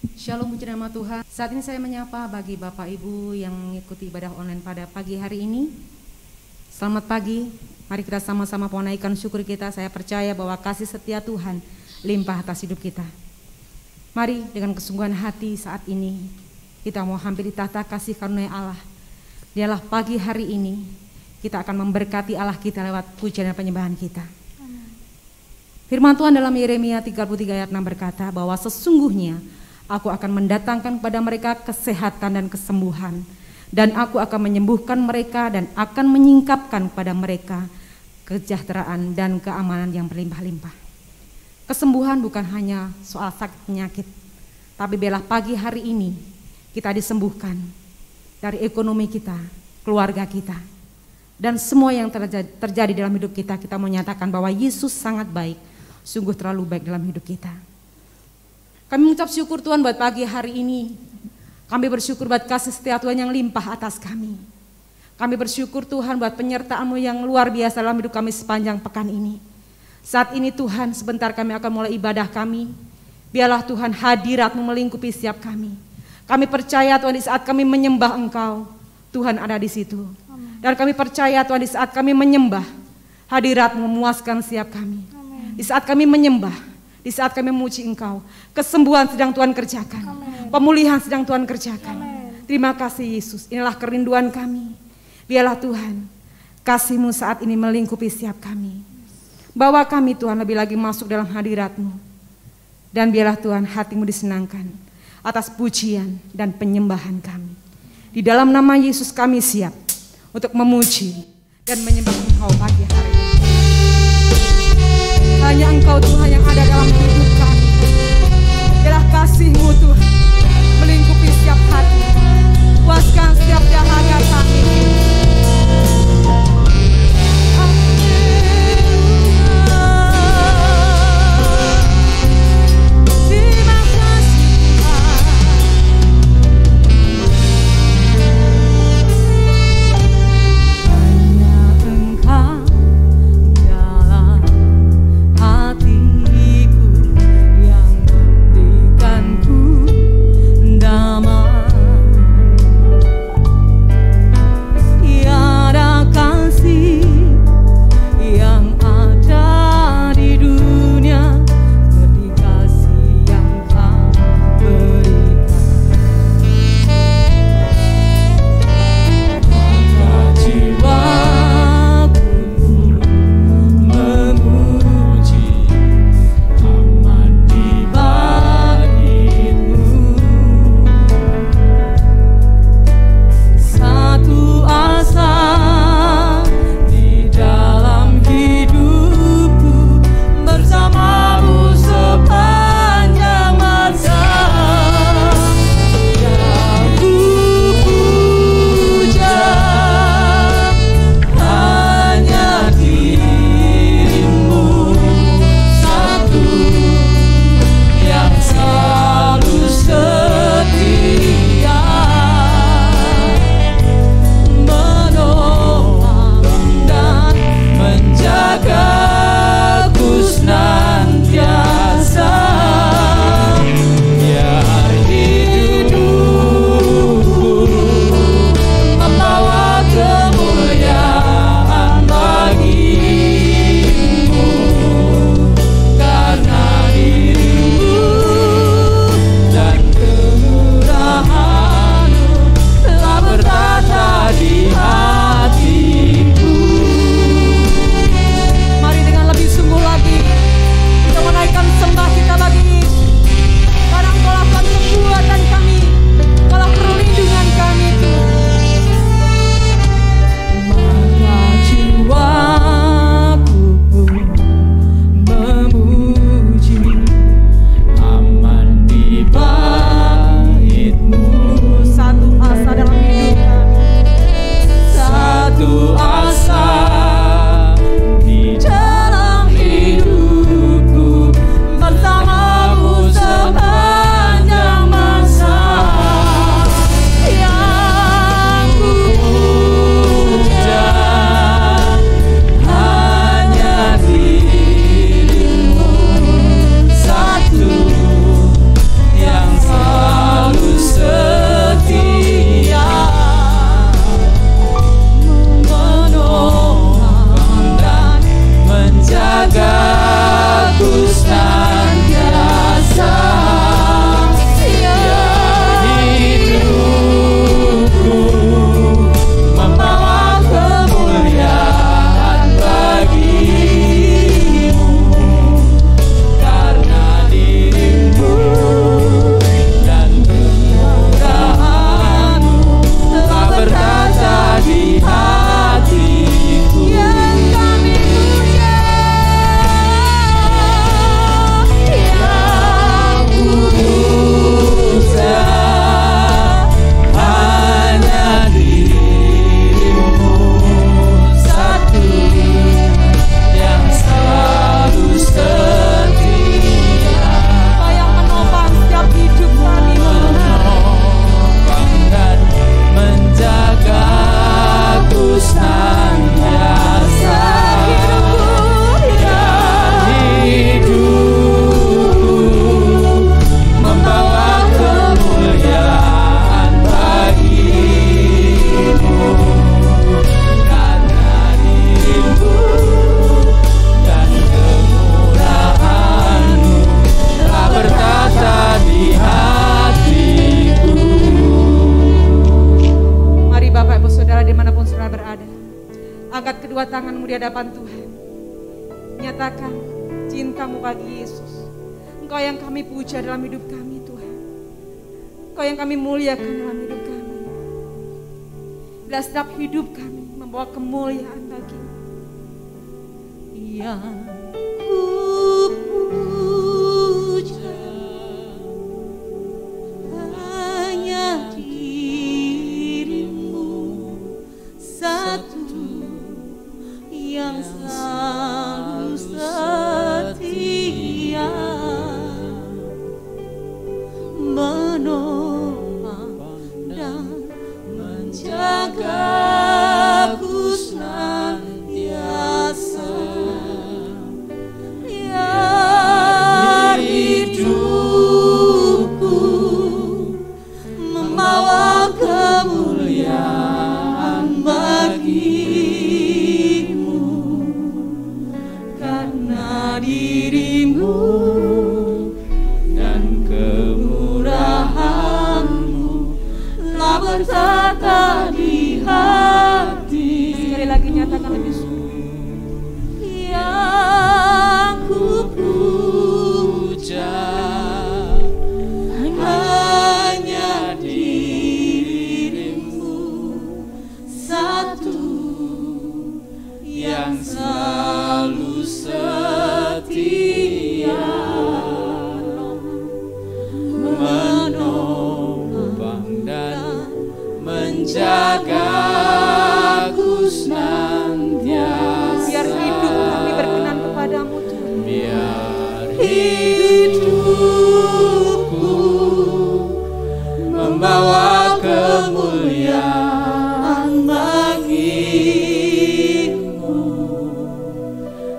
Shalom, puji nama Tuhan. Saat ini saya menyapa bagi Bapak Ibu yang mengikuti ibadah online pada pagi hari ini. Selamat pagi, mari kita sama-sama menaikkan syukur kita. Saya percaya bahwa kasih setia Tuhan limpah atas hidup kita. Mari dengan kesungguhan hati saat ini kita mau hampiri tahta kasih karunia Allah. Dialah pagi hari ini kita akan memberkati Allah kita lewat pujian dan penyembahan kita. Firman Tuhan dalam Yeremia 33 ayat 6 berkata bahwa sesungguhnya aku akan mendatangkan kepada mereka kesehatan dan kesembuhan, dan aku akan menyembuhkan mereka dan akan menyingkapkan kepada mereka kesejahteraan dan keamanan yang berlimpah-limpah. Kesembuhan bukan hanya soal sakit penyakit, tapi biarlah pagi hari ini kita disembuhkan dari ekonomi kita, keluarga kita, dan semua yang terjadi dalam hidup kita. Kita menyatakan bahwa Yesus sangat baik, sungguh terlalu baik dalam hidup kita. Kami mengucap syukur Tuhan buat pagi hari ini. Kami bersyukur buat kasih setia Tuhan yang limpah atas kami. Kami bersyukur Tuhan buat penyertaan-Mu yang luar biasa dalam hidup kami sepanjang pekan ini. Saat ini Tuhan, sebentar kami akan mulai ibadah kami. Biarlah Tuhan hadirat-Mu melingkupi setiap kami. Kami percaya Tuhan di saat kami menyembah Engkau, Tuhan ada di situ. Dan kami percaya Tuhan di saat kami menyembah, hadirat-Mu memuaskan setiap kami. Di saat kami menyembah, di saat kami memuji Engkau, kesembuhan sedang Tuhan kerjakan. Amen. Pemulihan sedang Tuhan kerjakan. Amen. Terima kasih Yesus, inilah kerinduan kami. Biarlah Tuhan, kasih-Mu saat ini melingkupi setiap kami. Bawa kami Tuhan lebih lagi masuk dalam hadirat-Mu. Dan biarlah Tuhan hati-Mu disenangkan atas pujian dan penyembahan kami. Di dalam nama Yesus kami siap untuk memuji dan menyembah Engkau pagi hari ini. Hanya Engkau Tuhan yang ada dalam hidup kami. Biarlah kasih-Mu Tuhan melingkupi setiap hati, puaskan setiap dahaga kami. Terima kasih Tuhan. Hanya Engkau dalam hatiku yang memberikanku kedua tanganmu di hadapan Tuhan. Nyatakan cintamu bagi Yesus. Engkau yang kami puja dalam hidup kami Tuhan. Engkau yang kami muliakan dalam hidup kami. Bila setiap hidup kami membawa kemuliaan bagi-Mu. Yang kupuja hanya dirimu satu yang selalu setia menopang dan menjagaku senantiasa. Biar hidupku membawa kemuliaan bagi-Mu, karena diri-Mu dan kemurahan-Mu telah bertata di hati. Sekali lagi nyatakan lebih sungguh. Yang kupuja hanya diri-Mu satu yang selalu setia menopang dan menjagaku senantiasa. Biar hidup kami berkenan kepadamu Tuhan. Biar hidupku membawa kemuliaan bagi-Mu,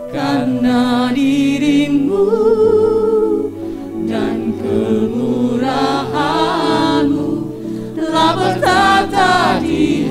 karena diri-Mu dan kemurahan-Mu telah bertata di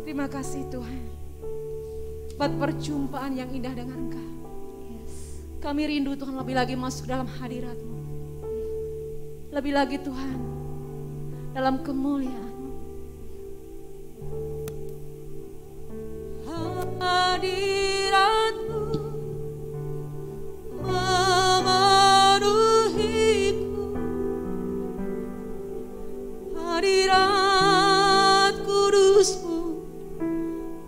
Terima kasih Tuhan buat perjumpaan yang indah dengan Engkau. Kami rindu Tuhan lebih lagi masuk dalam hadirat-Mu. Lebih lagi Tuhan dalam kemuliaan-Mu. Hadirat-Mu memenuhiku, hadirat kudus-Mu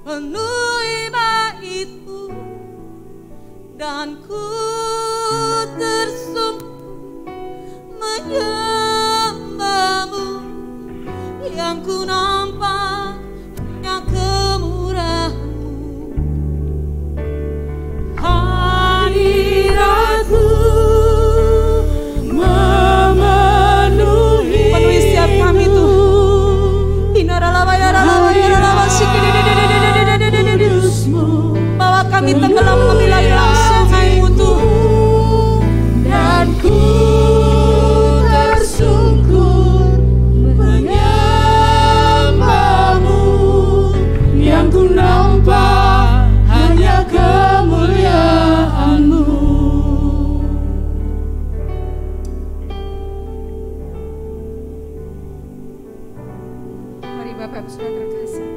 penuhi bait-Mu, dan ku tersungkur menyembah-Mu. Yang ku nampak hanya kemurahan-Mu. Hadirat-Mu memenuhi, penuhi setiap kami Tuhan. Bawa kami tenggelam lebih lagi langsung Mu Tuhan. Dan ku tersungkur menyembah-Mu. Yang ku nampak hanya kemuliaan-Mu. Mari Bapak Ibu Saudara terkasih,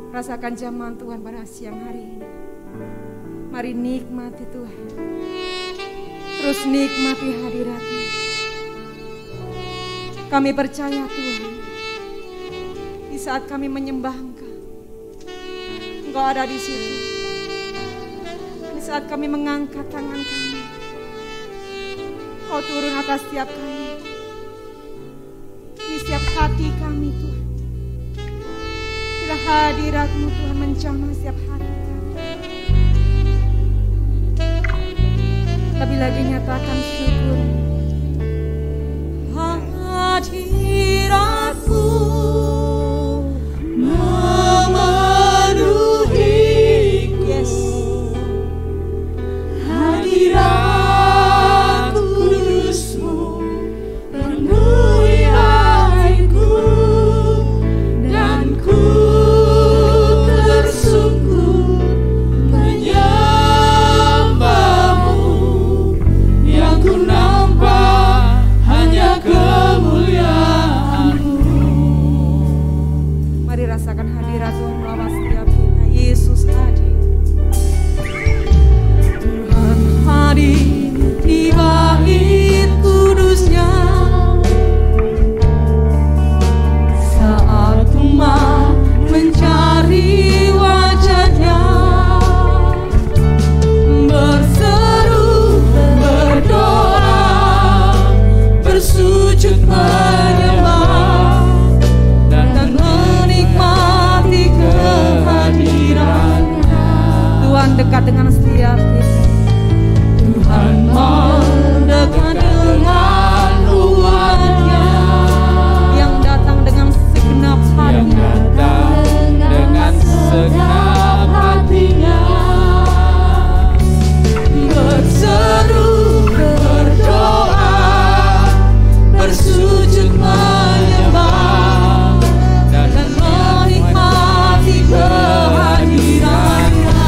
rasakan jamahan Tuhan pada siang hari ini. Mari nikmati Tuhan, terus nikmati hadirat-Mu. Kami percaya Tuhan, di saat kami menyembah Engkau, Engkau ada di situ. Di saat kami mengangkat tangan kami, Kau turun atas setiap kami, di setiap hati kami Tuhan. Bila hadirat-Mu Tuhan menjamah setiap hati kami. Lebih lagi nyatakan syukur. Hadirat-Mu Memenuhiku, yes. hadirat kudus-Mu penuhi hatiku, dan ku tersungkur menyembah-Mu. Yang ku nampak hanya kemuliaan-Mu. Mari rasakan hadirat Tuhan melawat setiap kita. Yesus hadir. Tuhan hadir di bait kudus-Nya. Saat umat mencari wajah-Nya, berseru, berdoa, bersujud menyembah, dan menikmati kehadiran-Nya. Tuhan dekat dengan setiap kita. Tuhan mendekat dengan umatnya, Yang datang dengan segenap yang hatinya. datang dengan segenap hatinya, berseru, berdoa, bersujud menyembah, dan menikmati kehadiran-Nya.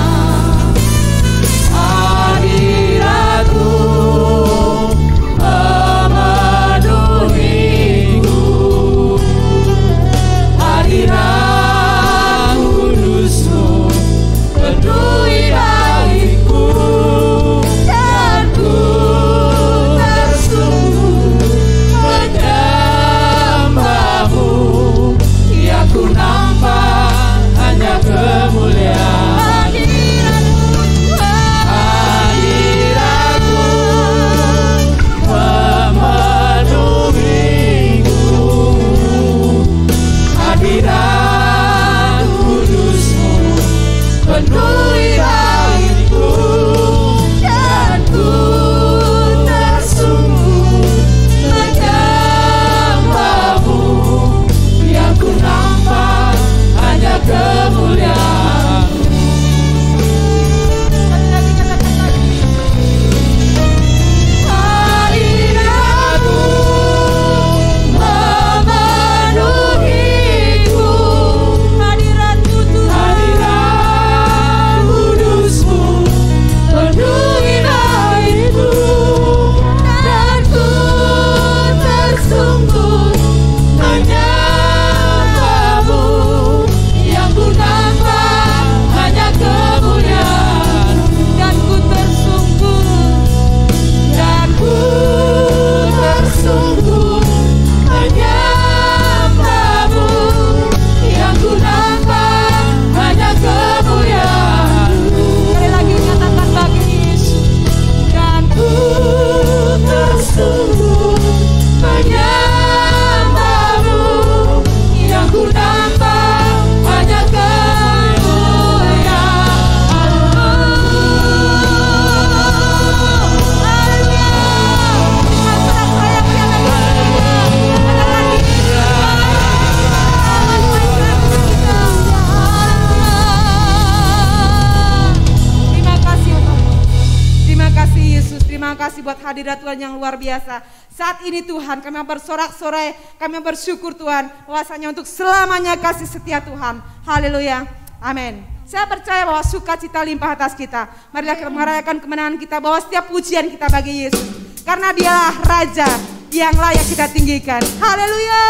hadirat Tuhan yang luar biasa. Saat ini Tuhan kami bersorak-sorai, kami bersyukur Tuhan bahwasanya untuk selamanya kasih setia Tuhan. Haleluya, amin. Saya percaya bahwa sukacita limpah atas kita. Marilah kita merayakan kemenangan kita, bahwa setiap pujian kita bagi Yesus, karena Dialah Raja yang layak kita tinggikan. Haleluya.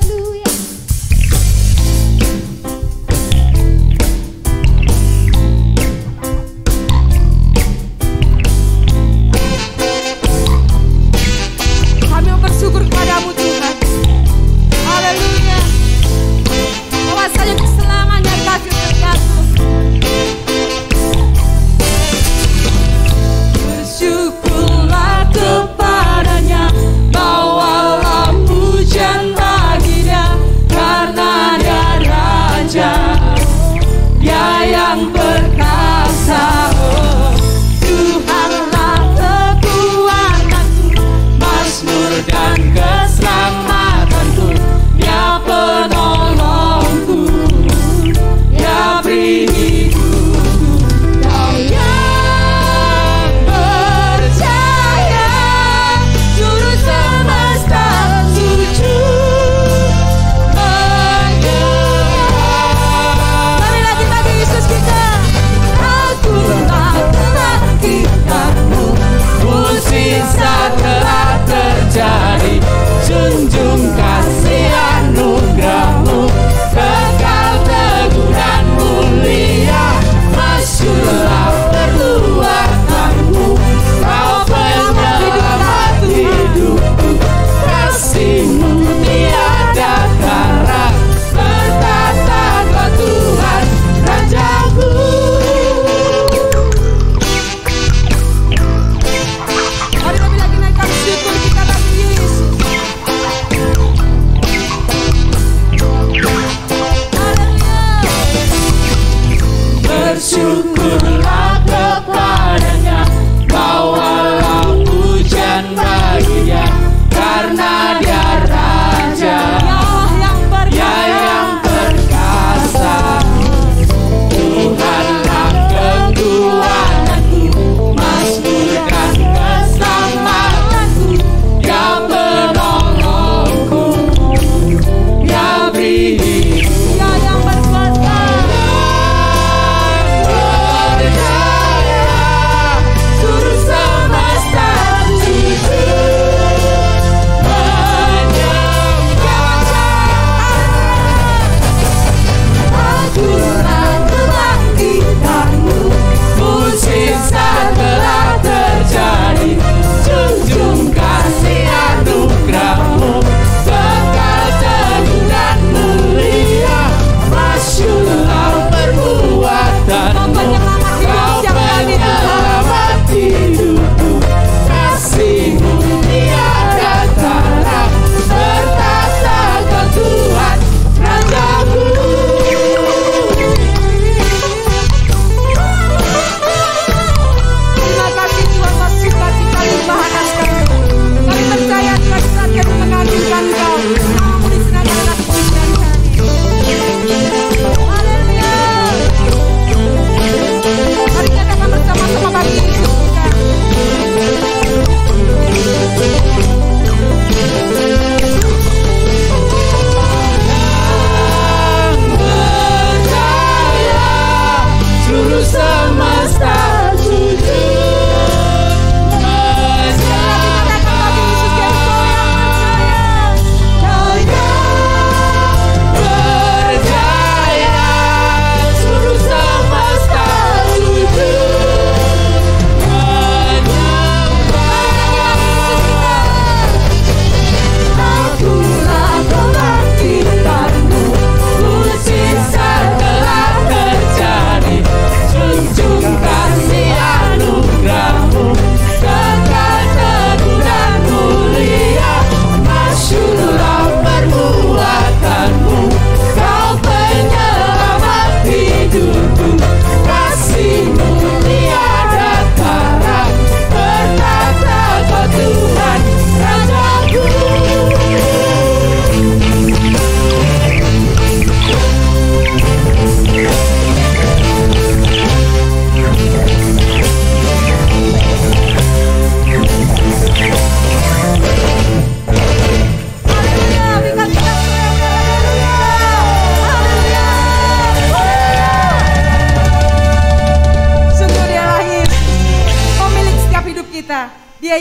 Haleluya. Kami bersyukur kepadamu Tuhan. Haleluya. Bahwasanya selamanya kasih setiamu. Bersyukurlah kepadanya, bawalah pujian bagi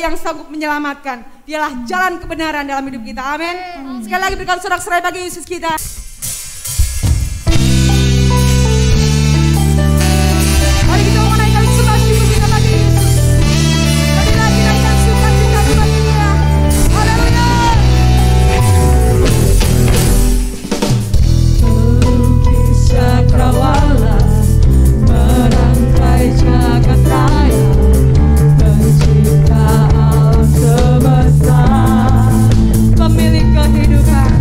yang sanggup menyelamatkan. Dialah jalan kebenaran dalam hidup kita. Amin. Sekali lagi berikan sorak-sorai bagi Yesus kita. Mari kita menaikkan sukacita kita bagi Yesus. Sekali lagi naikkan sukacita bagi Dia. Haleluya. Cakrawala merangkai jagat raya, pencipta alam semesta, Pemilik kehidupan,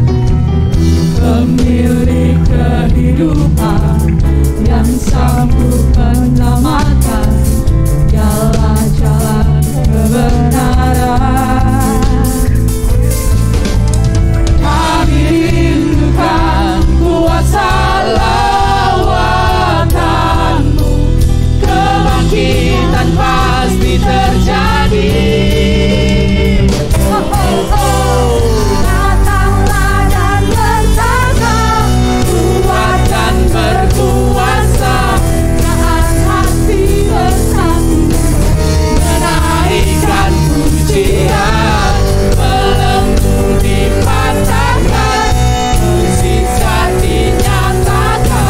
pemilik kehidupan yang sanggup menyelamatkan, dialah jalan kebenaran. Kami rindukan kuasa lawatanmu, kebangkitan pasti terjadi. Datanglah dan bertata, kuat dan berkuasa, saat hati bersatu, menaikkan pujian, belenggu dipatahkan, mukjizat dinyatakan.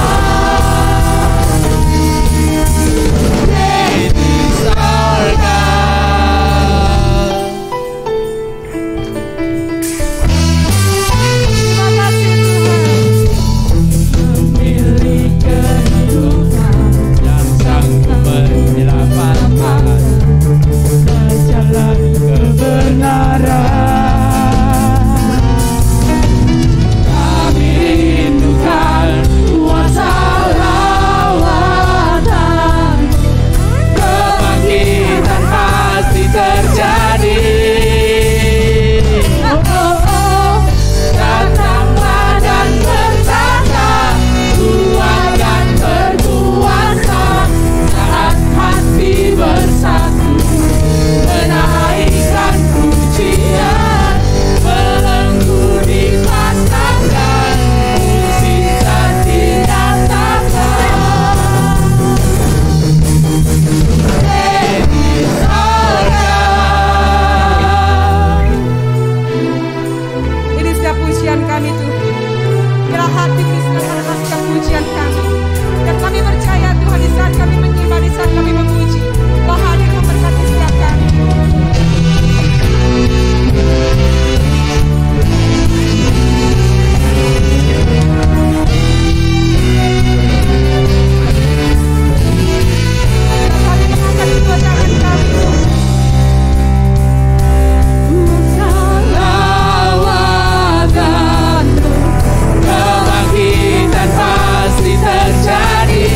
Di sorga. terima kasih Tuhan. Pemilik kehidupan yang sanggup menyelamatkan, jalan kebenaran. Kami rindukan kuasa lawatan, kebangkitan pasti terjadi. Datanglah dan bertata, kuat dan berkuasa, saat hati bersatu, menaikkan pujian, belenggu dipatahkan, mukjizat dinyatakan. Di sorga. Ini setiap pujian kami Tuhan. Biarlah hati Kristus mendengarkan pujian kami. Dan kami percaya Tuhan di saat kami menyembah, di saat kami memuji, bahwa hadir memberkati setiap kami. Kami mengangkat kedua tangan kami Tuhan. Lawatanmu, kebangkitan pasti terjadi.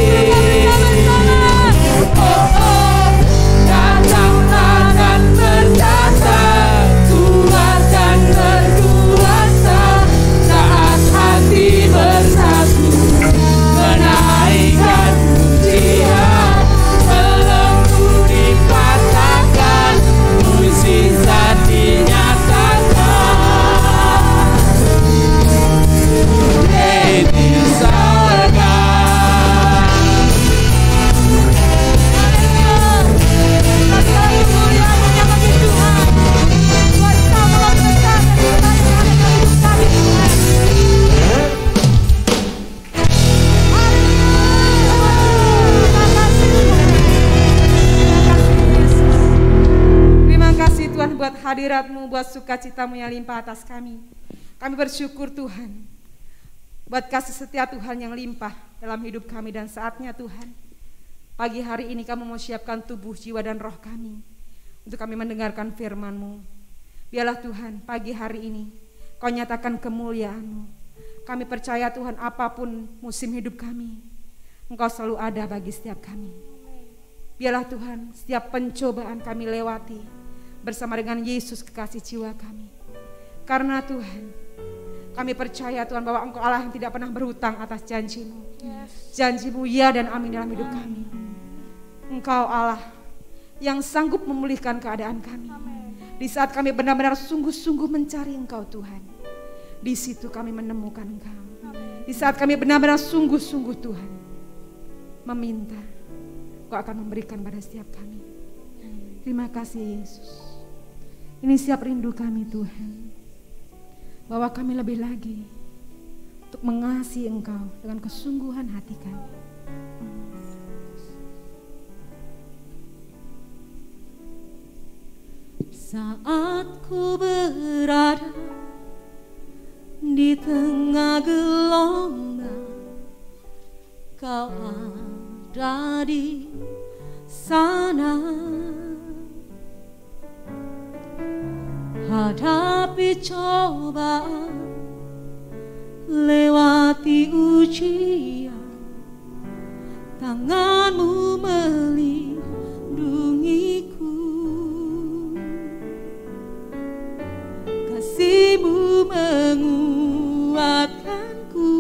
Datanglah dan bertata, kuat dan berkuasa, saat hati bersatu, menaikkan pujian, belenggu dipatahkan, mukjizat dinyatakan. Di sorga. Terima kasih Tuhan buat hadirat-Mu, buat sukacita-Mu yang limpah atas kami. Kami bersyukur Tuhan buat kasih setia Tuhan yang limpah dalam hidup kami. Dan saatnya Tuhan, pagi hari ini Kamu mau siapkan tubuh, jiwa dan roh kami untuk kami mendengarkan firman-Mu. Biarlah Tuhan pagi hari ini Kau nyatakan kemuliaan-Mu. Kami percaya Tuhan, apapun musim hidup kami, Engkau selalu ada bagi setiap kami. Biarlah Tuhan setiap pencobaan kami lewati bersama dengan Yesus kekasih jiwa kami. Karena Tuhan, kami percaya Tuhan bahwa Engkau Allah yang tidak pernah berhutang atas janji-Mu. Janji-Mu ya dan amin dalam hidup kami. Engkau Allah yang sanggup memulihkan keadaan kami. Di saat kami benar-benar sungguh-sungguh mencari Engkau Tuhan, di situ kami menemukan Engkau. Di saat kami benar-benar sungguh-sungguh Tuhan meminta, Engkau akan memberikan pada setiap kami. Terima kasih Yesus. Ini siap rindu kami Tuhan, bahwa kami lebih lagi untuk mengasihi Engkau dengan kesungguhan hati kami. Saat ku berada di tengah gelombang, Kau ada di sana. Hadapi cobaan, lewati ujian, tangan-Mu melindungiku, kasih-Mu menguatkanku.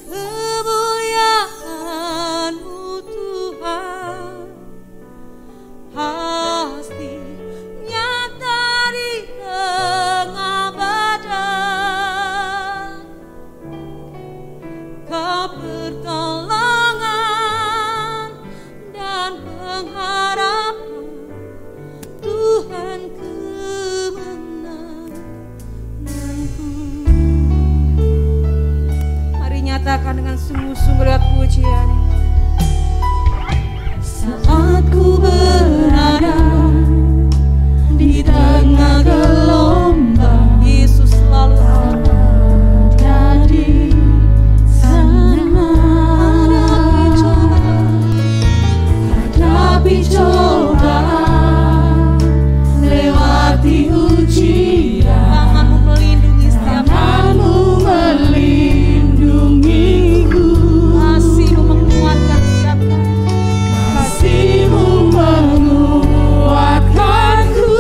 Kemuliaan-Mu Tuhan pasti nyata di tengah badai. Kau pertolongan dan pengharapan, Tuhan kemenanganku. Mari nyatakan dengan sungguh-sungguh lewat pujian ini. Saat ku berada di tengah gelombang, Yesus selalu ada di sana. Hadapi cobaan, lewati ujian, tangan-Mu melindungi setiap Tangan-Mu melindungiku, kasih-Mu menguatkan setiap kasih-Mu menguatkanku.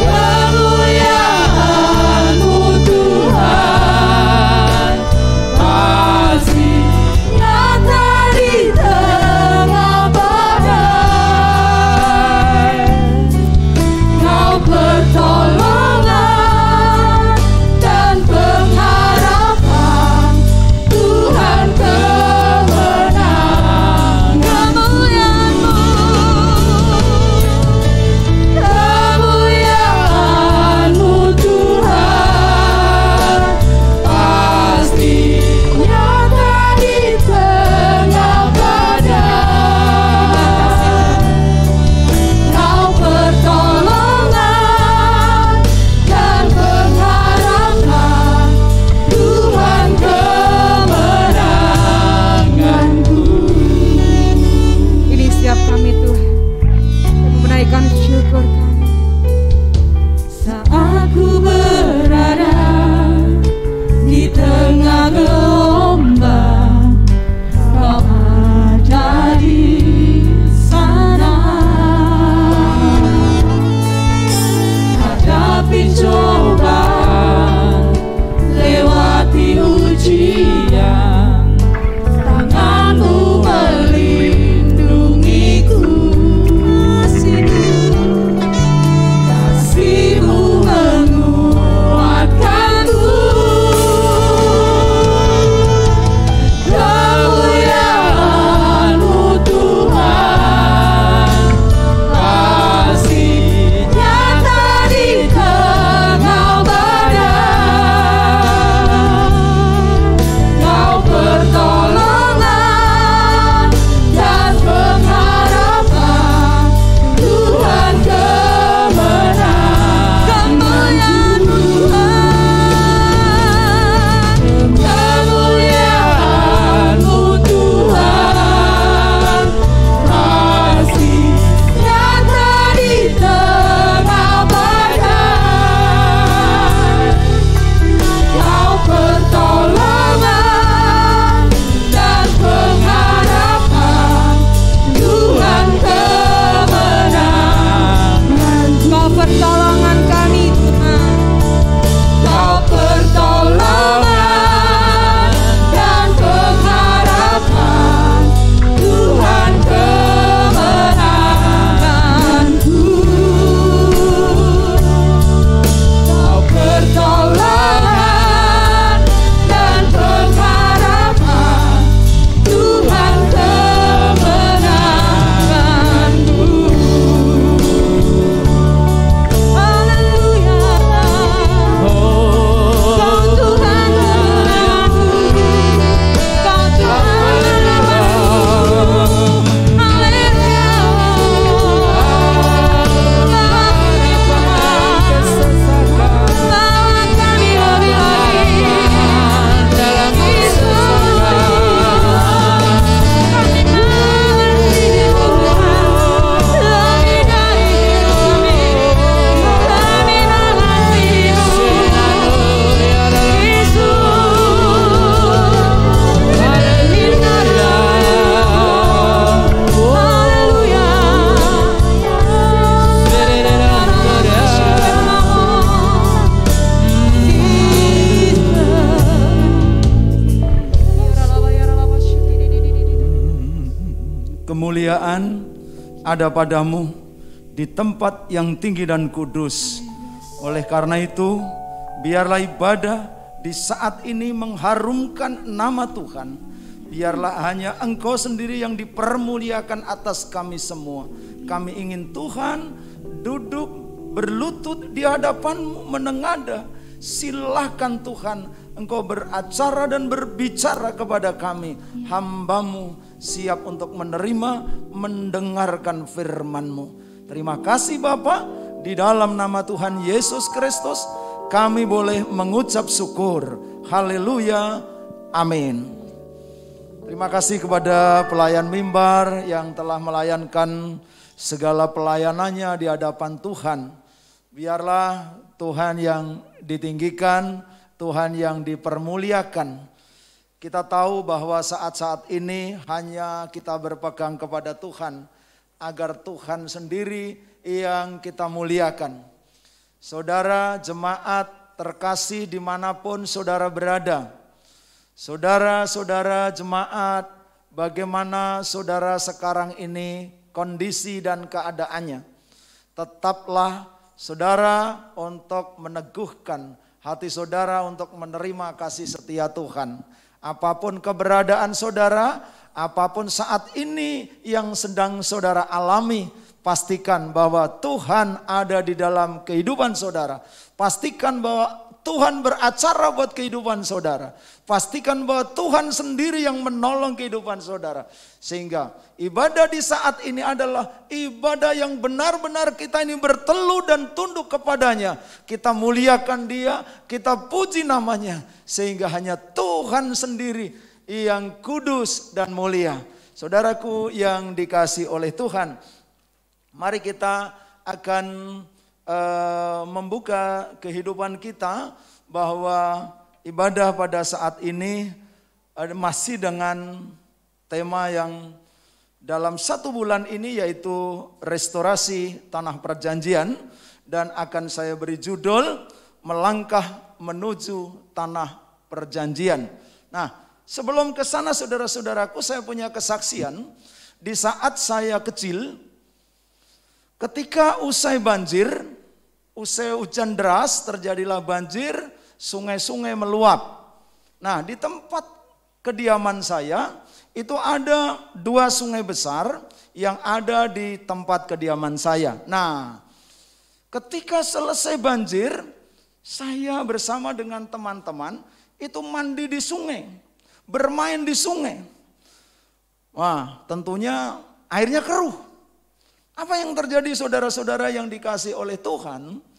Kemuliaan-Mu Tuhan pasti nyata di tengah badai. Kau pertolongan dan pengharapan, Tuhan kemenangan. Kemuliaan-Mu Tuhan pasti nyata di tengah badai. Kau pertolongan dan pengharapan, Tuhan kemenanganku. Ini setiap kami Tuhan, kami menaikkan syukur kami. Saat ku berada di tengah gelombang, Kau ada di sana. Hadapi cobaan, lewati ujian, tangan-Mu melindungiku, kasih-Mu menguatkanku. Kemuliaan-Mu Tuhan pasti nyata di tengah kemuliaan ada padamu di tempat yang tinggi dan kudus. Oleh karena itu, biarlah ibadah di saat ini mengharumkan nama Tuhan. Biarlah hanya Engkau sendiri yang dipermuliakan atas kami semua. Kami ingin Tuhan duduk berlutut di hadapan-Mu menengadah. Silahkan Tuhan Engkau beracara dan berbicara kepada kami. Hamba-Mu siap untuk menerima, mendengarkan firman-Mu. Terima kasih Bapa, di dalam nama Tuhan Yesus Kristus kami boleh mengucap syukur. Haleluya, amin. Terima kasih kepada pelayan mimbar yang telah melayankan segala pelayanannya di hadapan Tuhan. Biarlah Tuhan yang ditinggikan, Tuhan yang dipermuliakan. Kita tahu bahwa saat-saat ini hanya kita berpegang kepada Tuhan, agar Tuhan sendiri yang kita muliakan. Saudara jemaat terkasih dimanapun saudara berada, saudara-saudara jemaat, bagaimana saudara sekarang ini kondisi dan keadaannya, tetaplah saudara untuk meneguhkan hati saudara untuk menerima kasih setia Tuhan. Apapun keberadaan saudara, apapun saat ini yang sedang saudara alami, pastikan bahwa Tuhan ada di dalam kehidupan saudara. Pastikan bahwa Tuhan beracara buat kehidupan saudara. Pastikan bahwa Tuhan sendiri yang menolong kehidupan saudara. Sehingga ibadah di saat ini adalah ibadah yang benar-benar kita ini berteluh dan tunduk kepadanya. Kita muliakan Dia, kita puji namanya. Sehingga hanya Tuhan sendiri yang kudus dan mulia. Saudaraku yang dikasihi oleh Tuhan, mari kita akan membuka kehidupan kita bahwa ibadah pada saat ini masih dengan tema yang dalam 1 bulan ini, yaitu restorasi tanah perjanjian, dan akan saya beri judul melangkah menuju tanah perjanjian. Nah, sebelum ke sana saudara-saudaraku, saya punya kesaksian. Di saat saya kecil, ketika usai banjir, usai hujan deras, terjadilah banjir, sungai-sungai meluap. Nah, di tempat kediaman saya itu ada 2 sungai besar yang ada di tempat kediaman saya. Nah, ketika selesai banjir, saya bersama dengan teman-teman itu mandi di sungai, bermain di sungai. Wah, tentunya airnya keruh. Apa yang terjadi saudara-saudara yang dikasihi oleh Tuhan?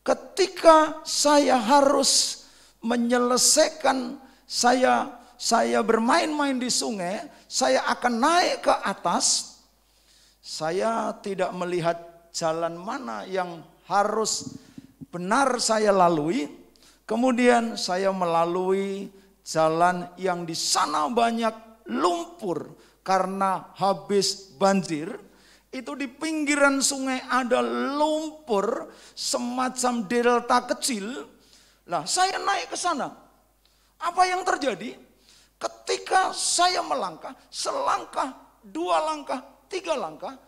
Ketika saya harus menyelesaikan, saya bermain-main di sungai, saya akan naik ke atas. Saya tidak melihat jalan mana yang harus benar saya lalui. Kemudian saya melalui jalan yang di sana banyak lumpur karena habis banjir. Itu di pinggiran sungai ada lumpur semacam delta kecil. Nah, saya naik ke sana. Apa yang terjadi? Ketika saya melangkah, selangkah, 2 langkah, 3 langkah,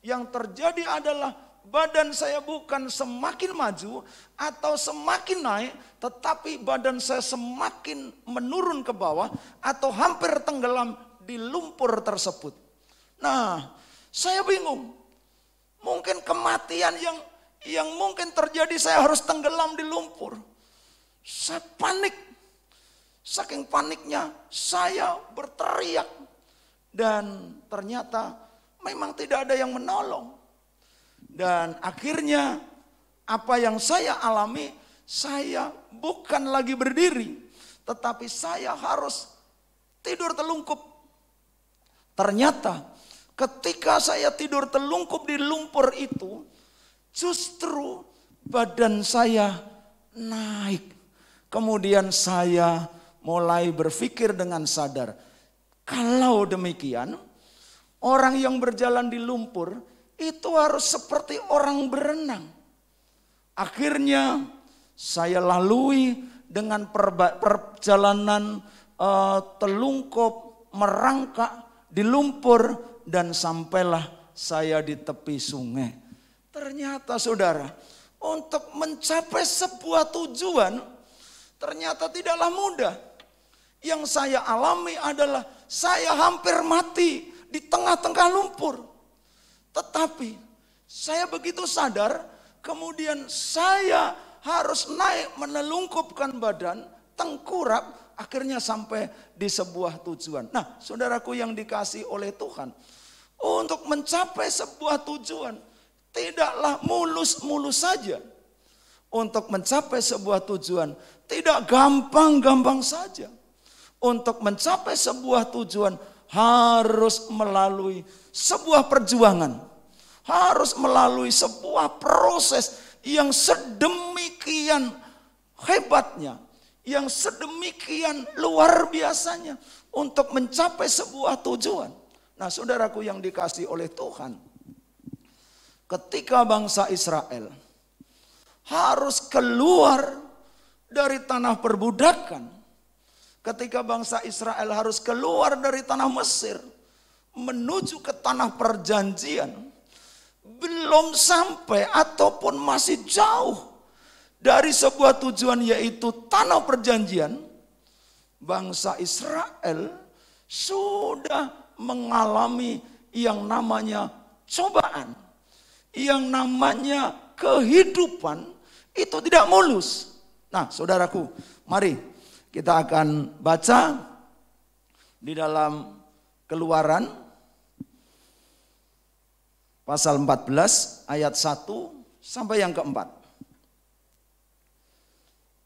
yang terjadi adalah badan saya bukan semakin maju atau semakin naik, tetapi badan saya semakin menurun ke bawah atau hampir tenggelam di lumpur tersebut. Nah, saya bingung. Mungkin kematian yang mungkin terjadi, saya harus tenggelam di lumpur. Saya panik. Saking paniknya saya berteriak. Dan ternyata memang tidak ada yang menolong. Dan akhirnya apa yang saya alami, saya bukan lagi berdiri, tetapi saya harus tidur telungkup. Ternyata ketika saya tidur telungkup di lumpur itu, justru badan saya naik. Kemudian saya mulai berpikir dengan sadar, kalau demikian, orang yang berjalan di lumpur itu harus seperti orang berenang. Akhirnya saya lalui dengan perjalanan telungkup, merangkak di lumpur. dan sampailah saya di tepi sungai. Ternyata saudara, untuk mencapai sebuah tujuan ternyata tidaklah mudah. Yang saya alami adalah saya hampir mati di tengah-tengah lumpur. Tetapi saya begitu sadar, kemudian saya harus naik menelungkupkan badan, tengkurap, akhirnya sampai di sebuah tujuan. Nah, saudaraku yang dikasihi oleh Tuhan, untuk mencapai sebuah tujuan tidaklah mulus-mulus saja. Untuk mencapai sebuah tujuan tidak gampang-gampang saja. Untuk mencapai sebuah tujuan harus melalui sebuah perjuangan. Harus melalui sebuah proses yang sedemikian hebatnya. Yang sedemikian luar biasanya untuk mencapai sebuah tujuan. Nah, saudaraku yang dikasihi oleh Tuhan, ketika bangsa Israel harus keluar dari tanah perbudakan, ketika bangsa Israel harus keluar dari tanah Mesir menuju ke tanah perjanjian, belum sampai ataupun masih jauh dari sebuah tujuan yaitu tanah perjanjian, bangsa Israel sudah mengalami yang namanya cobaan, yang namanya kehidupan itu tidak mulus. Nah, saudaraku, mari kita akan baca di dalam Keluaran pasal 14 ayat 1 sampai yang keempat.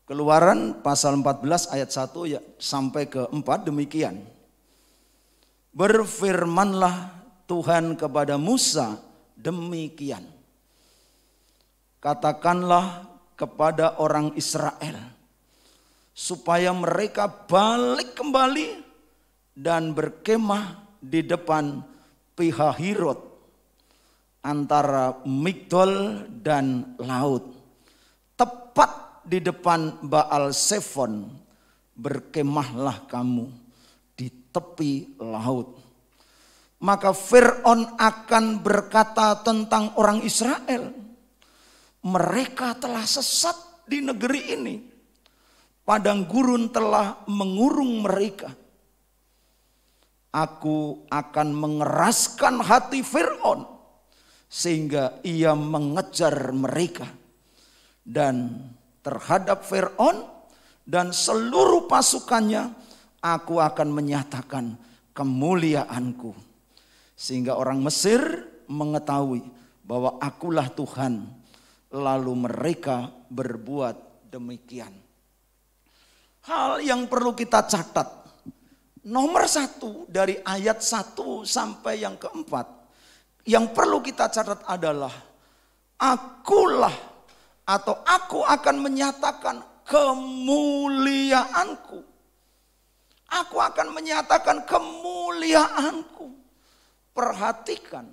Keluaran pasal 14 ayat 1 sampai keempat demikian. Berfirmanlah Tuhan kepada Musa demikian. Katakanlah kepada orang Israel supaya mereka balik kembali dan berkemah di depan Pihahirot antara Migdol dan laut, tepat di depan Baal Sefon. Berkemahlah kamu di tepi laut. Maka Fir'aun akan berkata tentang orang Israel, mereka telah sesat di negeri ini. Padang gurun telah mengurung mereka. Aku akan mengeraskan hati Fir'aun sehingga ia mengejar mereka. Dan terhadap Fir'aun dan seluruh pasukannya aku akan menyatakan kemuliaanku. Sehingga orang Mesir mengetahui bahwa akulah Tuhan. Lalu mereka berbuat demikian. Hal yang perlu kita catat, nomor 1 dari ayat 1 sampai yang keempat, yang perlu kita catat adalah akulah atau aku akan menyatakan kemuliaanku. Aku akan menyatakan kemuliaanku. Perhatikan,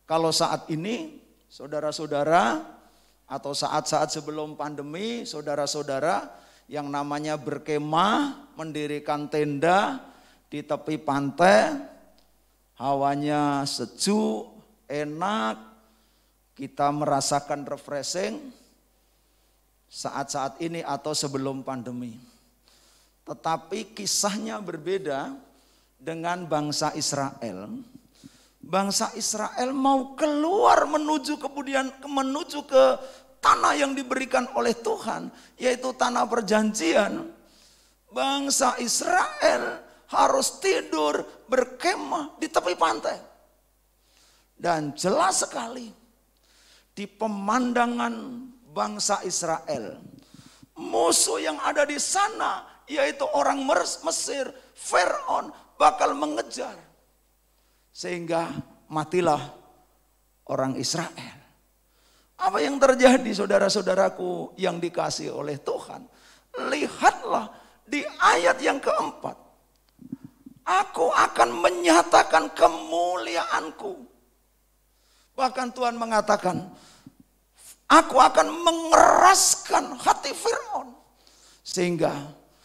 kalau saat ini saudara-saudara atau saat-saat sebelum pandemi, saudara-saudara yang namanya berkemah, mendirikan tenda di tepi pantai, hawanya sejuk, enak, kita merasakan refreshing saat-saat ini atau sebelum pandemi. Tetapi kisahnya berbeda dengan bangsa Israel. Bangsa Israel mau keluar menuju ke tanah yang diberikan oleh Tuhan, yaitu tanah perjanjian. Bangsa Israel harus tidur berkemah di tepi pantai. Dan jelas sekali di pemandangan bangsa Israel, musuh yang ada di sana yaitu orang Mesir, Fir'aun bakal mengejar. Sehingga matilah orang Israel. Apa yang terjadi saudara-saudaraku yang dikasihi oleh Tuhan? Lihatlah di ayat yang keempat. Aku akan menyatakan kemuliaanku. Bahkan Tuhan mengatakan, aku akan mengeraskan hati Fir'aun. Sehingga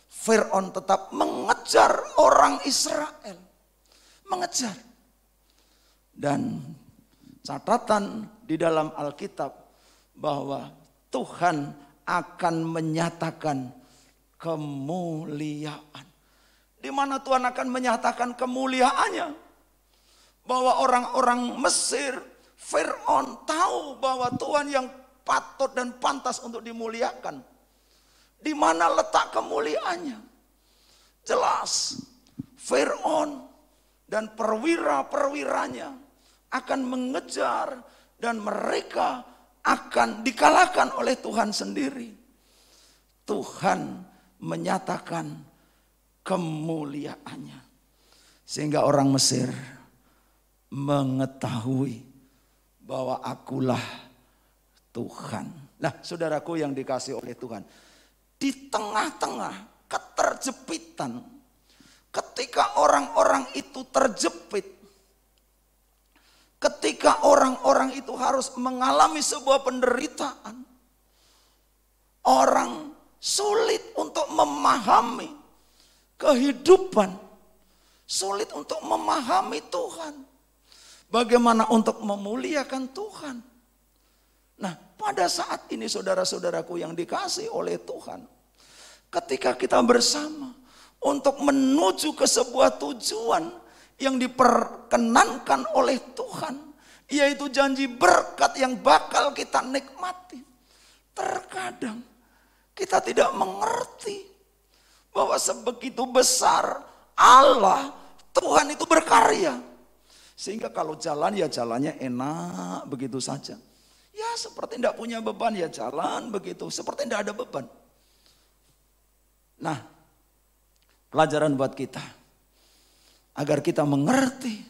Fir'aun tetap mengejar orang Israel. Mengejar. Dan catatan di dalam Alkitab bahwa Tuhan akan menyatakan kemuliaan. Di mana Tuhan akan menyatakan kemuliaannya. Bahwa orang-orang Mesir, Firaun tahu bahwa Tuhan yang patut dan pantas untuk dimuliakan. Di mana letak kemuliaannya? Jelas, Firaun dan perwira-perwiranya akan mengejar dan mereka akan dikalahkan oleh Tuhan sendiri. Tuhan menyatakan kemuliaannya. Sehingga orang Mesir mengetahui bahwa akulah Tuhan. Nah, saudaraku yang dikasihi oleh Tuhan, di tengah-tengah keterjepitan, ketika orang-orang itu terjepit, ketika orang-orang itu harus mengalami sebuah penderitaan, orang sulit untuk memahami kehidupan, sulit untuk memahami Tuhan. Bagaimana untuk memuliakan Tuhan? Nah, pada saat ini saudara-saudaraku yang dikasihi oleh Tuhan, ketika kita bersama untuk menuju ke sebuah tujuan yang diperkenankan oleh Tuhan, yaitu janji berkat yang bakal kita nikmati. Terkadang kita tidak mengerti bahwa sebegitu besar Allah, Tuhan itu berkarya. Sehingga kalau jalan ya jalannya enak begitu saja. Ya seperti tidak punya beban ya jalan begitu, seperti tidak ada beban. Nah, pelajaran buat kita agar kita mengerti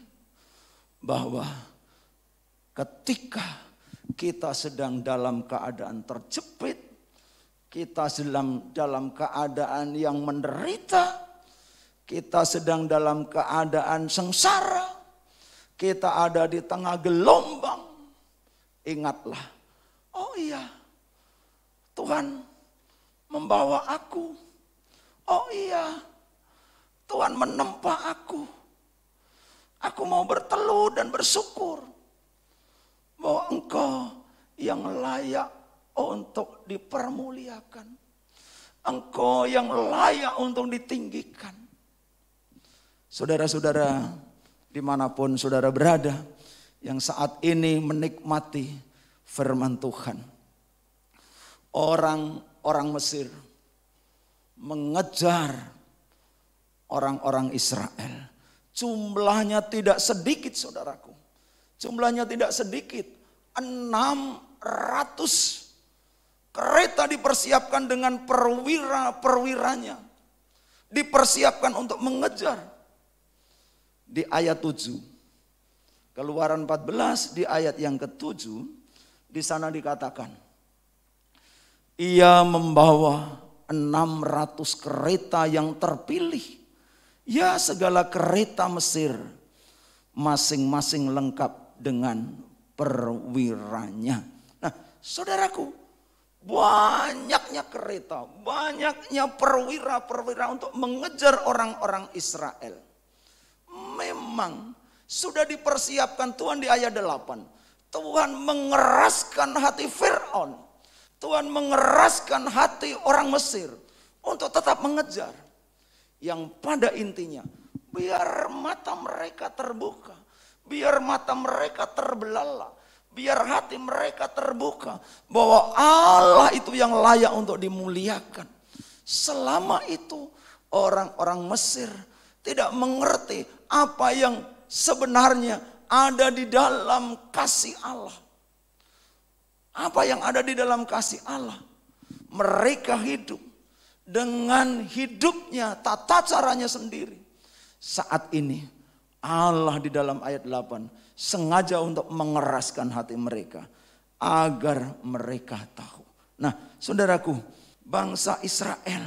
bahwa ketika kita sedang dalam keadaan terjepit, kita sedang dalam keadaan yang menderita, kita sedang dalam keadaan sengsara, kita ada di tengah gelombang, ingatlah, oh iya, Tuhan membawa aku. Oh iya, Tuhan menempa aku. Aku mau berteluh dan bersyukur bahwa Engkau yang layak untuk dipermuliakan. Engkau yang layak untuk ditinggikan. Saudara-saudara, dimanapun saudara berada, yang saat ini menikmati firman Tuhan. Orang Mesir mengejar orang-orang Israel. Jumlahnya tidak sedikit saudaraku. Jumlahnya tidak sedikit. 600 kereta dipersiapkan dengan perwira-perwiranya. Dipersiapkan untuk mengejar. Di ayat 7. Keluaran 14 di ayat yang ke-7. Di sana dikatakan. Ia membawa 600 kereta yang terpilih. Ya segala kereta Mesir. Masing-masing lengkap dengan perwiranya. Nah saudaraku. Banyaknya kereta. Banyaknya perwira-perwira untuk mengejar orang-orang Israel. Memang sudah dipersiapkan Tuhan di ayat 8. Tuhan mengeraskan hati Firaun. Tuhan mengeraskan hati orang Mesir untuk tetap mengejar. Yang pada intinya, biar mata mereka terbuka, biar mata mereka terbelalak, biar hati mereka terbuka, bahwa Allah itu yang layak untuk dimuliakan. Selama itu orang-orang Mesir tidak mengerti apa yang sebenarnya ada di dalam kasih Allah. Apa yang ada di dalam kasih Allah? Mereka hidup dengan hidupnya, tata caranya sendiri. Saat ini Allah di dalam ayat 8 sengaja untuk mengeraskan hati mereka agar mereka tahu. Nah, saudaraku, bangsa Israel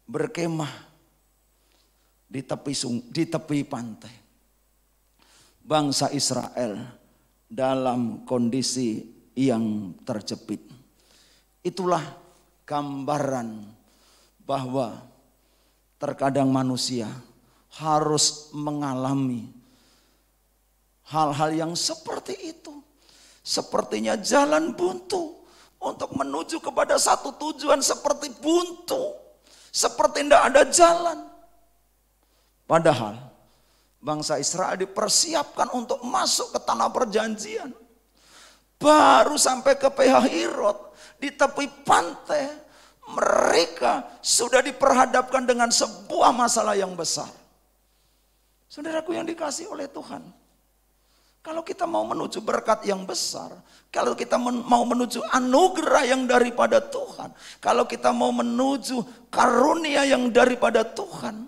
berkemah di tepi pantai. Bangsa Israel dalam kondisi yang terjepit. Itulah gambaran bahwa terkadang manusia harus mengalami hal-hal yang seperti itu. Sepertinya jalan buntu untuk menuju kepada satu tujuan seperti buntu. Seperti tidak ada jalan. Padahal bangsa Israel dipersiapkan untuk masuk ke tanah perjanjian. Baru sampai ke Pihahirot di tepi pantai, mereka sudah diperhadapkan dengan sebuah masalah yang besar. Saudaraku yang dikasihi oleh Tuhan, kalau kita mau menuju berkat yang besar, kalau kita mau menuju anugerah yang daripada Tuhan, kalau kita mau menuju karunia yang daripada Tuhan,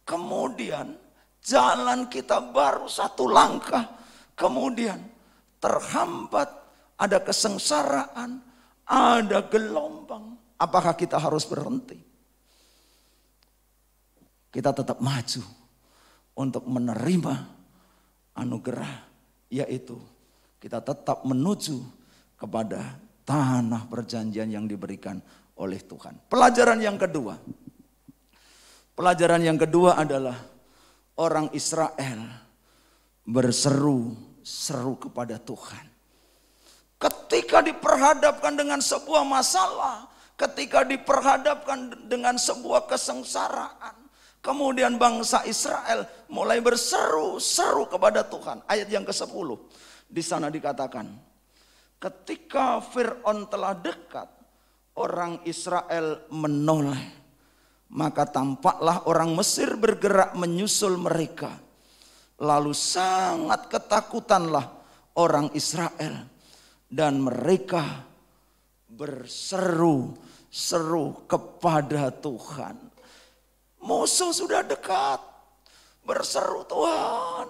kemudian jalan kita baru satu langkah, kemudian terhambat, ada kesengsaraan, ada gelombang. Apakah kita harus berhenti? Kita tetap maju untuk menerima anugerah, yaitu kita tetap menuju kepada tanah perjanjian yang diberikan oleh Tuhan. Pelajaran yang kedua adalah orang Israel berseru-seru kepada Tuhan. Ketika diperhadapkan dengan sebuah masalah, ketika diperhadapkan dengan sebuah kesengsaraan, kemudian bangsa Israel mulai berseru-seru kepada Tuhan. Ayat yang ke-10 di sana dikatakan, ketika Fir'aun telah dekat, orang Israel menoleh, maka tampaklah orang Mesir bergerak menyusul mereka. Lalu sangat ketakutanlah orang Israel dan mereka berseru-seru kepada Tuhan. Musuh sudah dekat, berseru, Tuhan,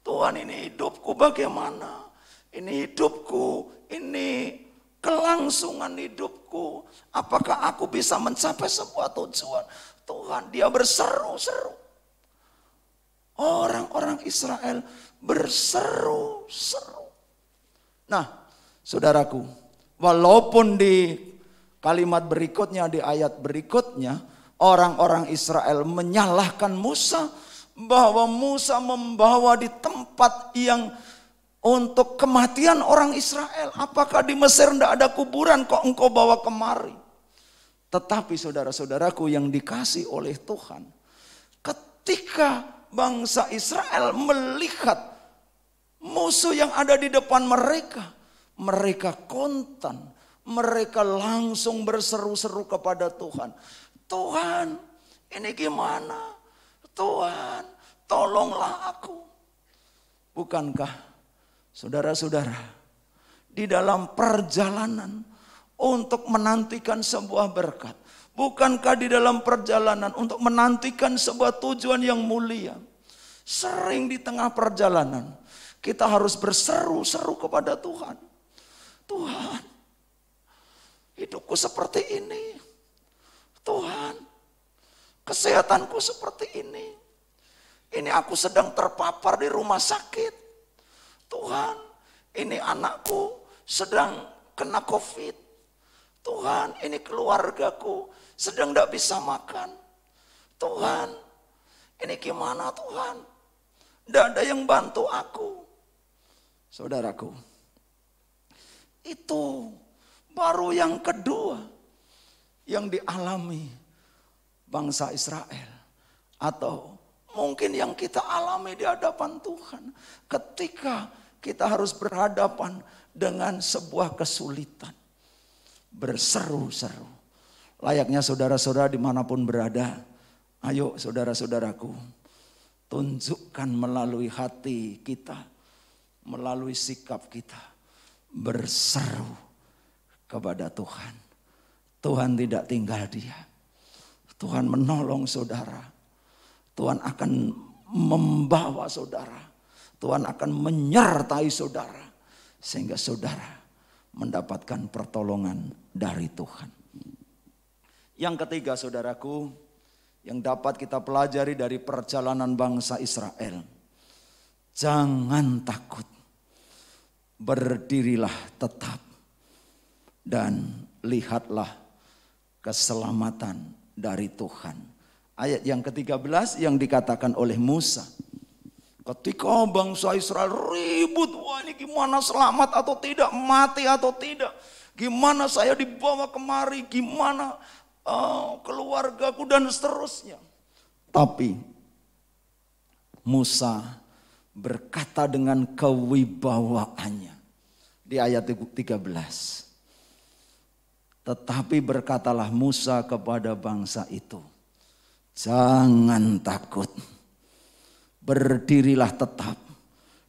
Tuhan ini hidupku bagaimana? Ini hidupku, ini kelangsungan hidupku. Apakah aku bisa mencapai sebuah tujuan? Tuhan, dia berseru-seru. Orang-orang Israel berseru-seru. Nah, saudaraku, walaupun di kalimat berikutnya, di ayat berikutnya, orang-orang Israel menyalahkan Musa bahwa Musa membawa di tempat yang untuk kematian orang Israel. Apakah di Mesir tidak ada kuburan kok engkau bawa kemari? Tetapi saudara-saudaraku yang dikasih oleh Tuhan, ketika bangsa Israel melihat musuh yang ada di depan mereka, mereka kontan, mereka langsung berseru-seru kepada Tuhan. Tuhan, ini gimana? Tuhan, tolonglah aku. Bukankah saudara-saudara, di dalam perjalanan untuk menantikan sebuah berkat, bukankah di dalam perjalanan untuk menantikan sebuah tujuan yang mulia, sering di tengah perjalanan kita harus berseru-seru kepada Tuhan. Tuhan, hidupku seperti ini. Tuhan, kesehatanku seperti ini. Ini aku sedang terpapar di rumah sakit. Tuhan, ini anakku sedang kena COVID. Tuhan, ini keluargaku sedang tidak bisa makan. Tuhan, ini gimana Tuhan? Tidak ada yang bantu aku. Saudaraku, itu baru yang kedua yang dialami bangsa Israel, atau mungkin yang kita alami di hadapan Tuhan ketika kita harus berhadapan dengan sebuah kesulitan. Berseru-seru. Layaknya saudara-saudara dimanapun berada, ayo saudara-saudaraku, tunjukkan melalui hati kita, melalui sikap kita, berseru kepada Tuhan. Tuhan tidak tinggal diam. Tuhan menolong saudara. Tuhan akan membawa saudara. Tuhan akan menyertai saudara. Sehingga saudara mendapatkan pertolongan dari Tuhan. Yang ketiga saudaraku, yang dapat kita pelajari dari perjalanan bangsa Israel. Jangan takut. Berdirilah tetap. Dan lihatlah keselamatan dari Tuhan. Ayat yang ke-13 yang dikatakan oleh Musa. Ketika bangsa Israel ribut, wah ini gimana selamat atau tidak, mati atau tidak, gimana saya dibawa kemari, gimana keluargaku dan seterusnya. Tapi Musa berkata dengan kewibawaannya di ayat 13. Tetapi berkatalah Musa kepada bangsa itu, jangan takut. Berdirilah tetap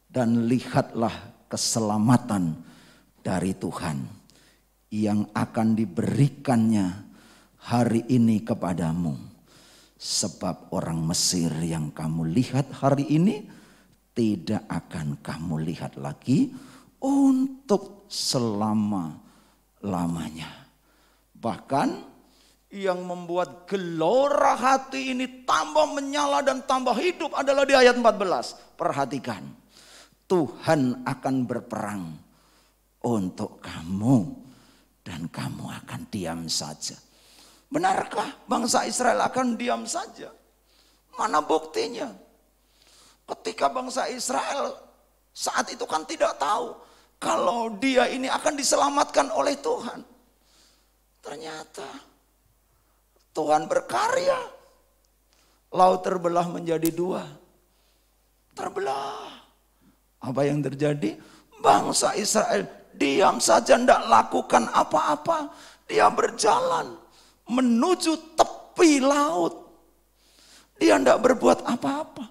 dan lihatlah keselamatan dari Tuhan yang akan diberikannya hari ini kepadamu. Sebab orang Mesir yang kamu lihat hari ini tidak akan kamu lihat lagi untuk selama-lamanya. Bahkan yang membuat gelora hati ini tambah menyala dan tambah hidup adalah di ayat 14. Perhatikan, Tuhan akan berperang untuk kamu dan kamu akan diam saja. Benarkah bangsa Israel akan diam saja? Mana buktinya? Ketika bangsa Israel saat itu kan tidak tahu kalau dia ini akan diselamatkan oleh Tuhan. Ternyata Tuhan berkarya. Laut terbelah menjadi dua. Terbelah. Apa yang terjadi? Bangsa Israel diam saja, tidak lakukan apa-apa. Dia berjalan menuju tepi laut. Dia tidak berbuat apa-apa.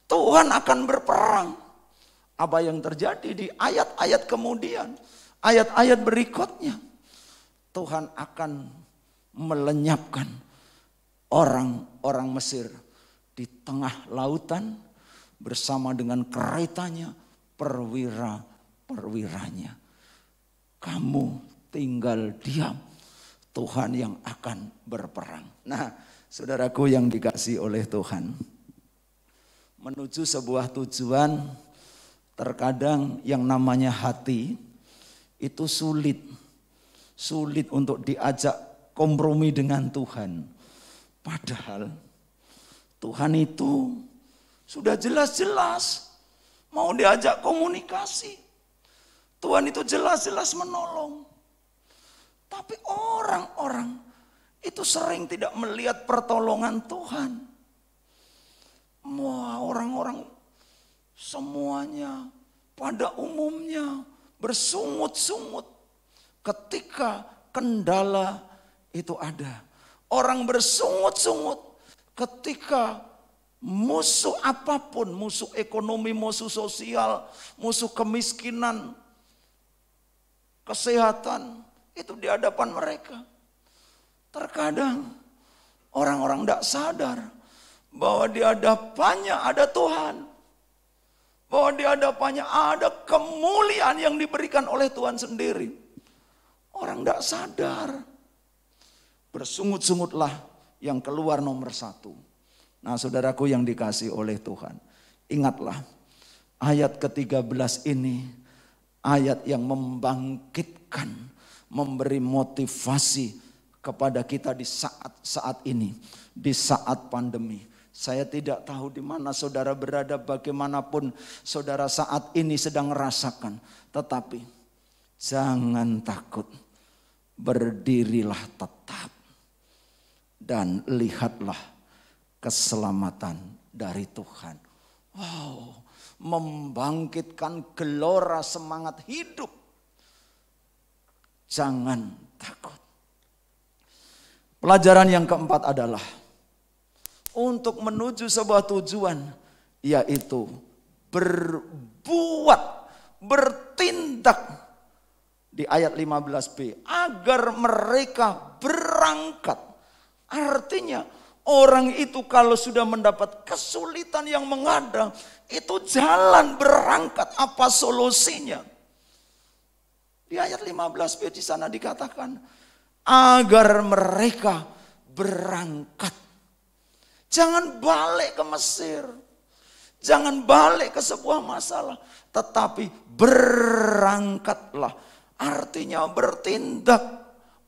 Tuhan akan berperang. Apa yang terjadi di ayat-ayat kemudian, ayat-ayat berikutnya, Tuhan akan melenyapkan orang-orang Mesir di tengah lautan bersama dengan keraitanya, perwira-perwiranya. Kamu tinggal diam, Tuhan yang akan berperang. Nah, saudaraku yang dikasihi oleh Tuhan, menuju sebuah tujuan terkadang yang namanya hati itu sulit untuk diajak kompromi dengan Tuhan. Padahal Tuhan itu sudah jelas-jelas mau diajak komunikasi. Tuhan itu jelas-jelas menolong. Tapi orang-orang itu sering tidak melihat pertolongan Tuhan. Wah, orang-orang semuanya pada umumnya bersungut-sungut ketika kendala itu ada. Orang bersungut-sungut ketika musuh apapun, musuh ekonomi, musuh sosial, musuh kemiskinan, kesehatan, itu di hadapan mereka. Terkadang orang-orang tidak sadar bahwa di hadapannya ada Tuhan. Bahwa di hadapannya ada kemuliaan yang diberikan oleh Tuhan sendiri. Orang tidak sadar. Bersungut-sungutlah yang keluar nomor satu. Nah, saudaraku yang dikasihi oleh Tuhan, ingatlah ayat ke-13 ini ayat yang membangkitkan, memberi motivasi kepada kita di saat ini, di saat pandemi. Saya tidak tahu di mana saudara berada, bagaimanapun saudara saat ini sedang merasakan, tetapi jangan takut, berdirilah tetap. Dan lihatlah keselamatan dari Tuhan. Wow, membangkitkan gelora semangat hidup. Jangan takut. Pelajaran yang keempat adalah untuk menuju sebuah tujuan, yaitu berbuat, bertindak. Di ayat 15b, agar mereka berangkat. Artinya orang itu kalau sudah mendapat kesulitan yang menghadang, itu jalan berangkat. Apa solusinya? Di ayat 15b di sana dikatakan agar mereka berangkat. Jangan balik ke Mesir, jangan balik ke sebuah masalah, tetapi berangkatlah. Artinya bertindak,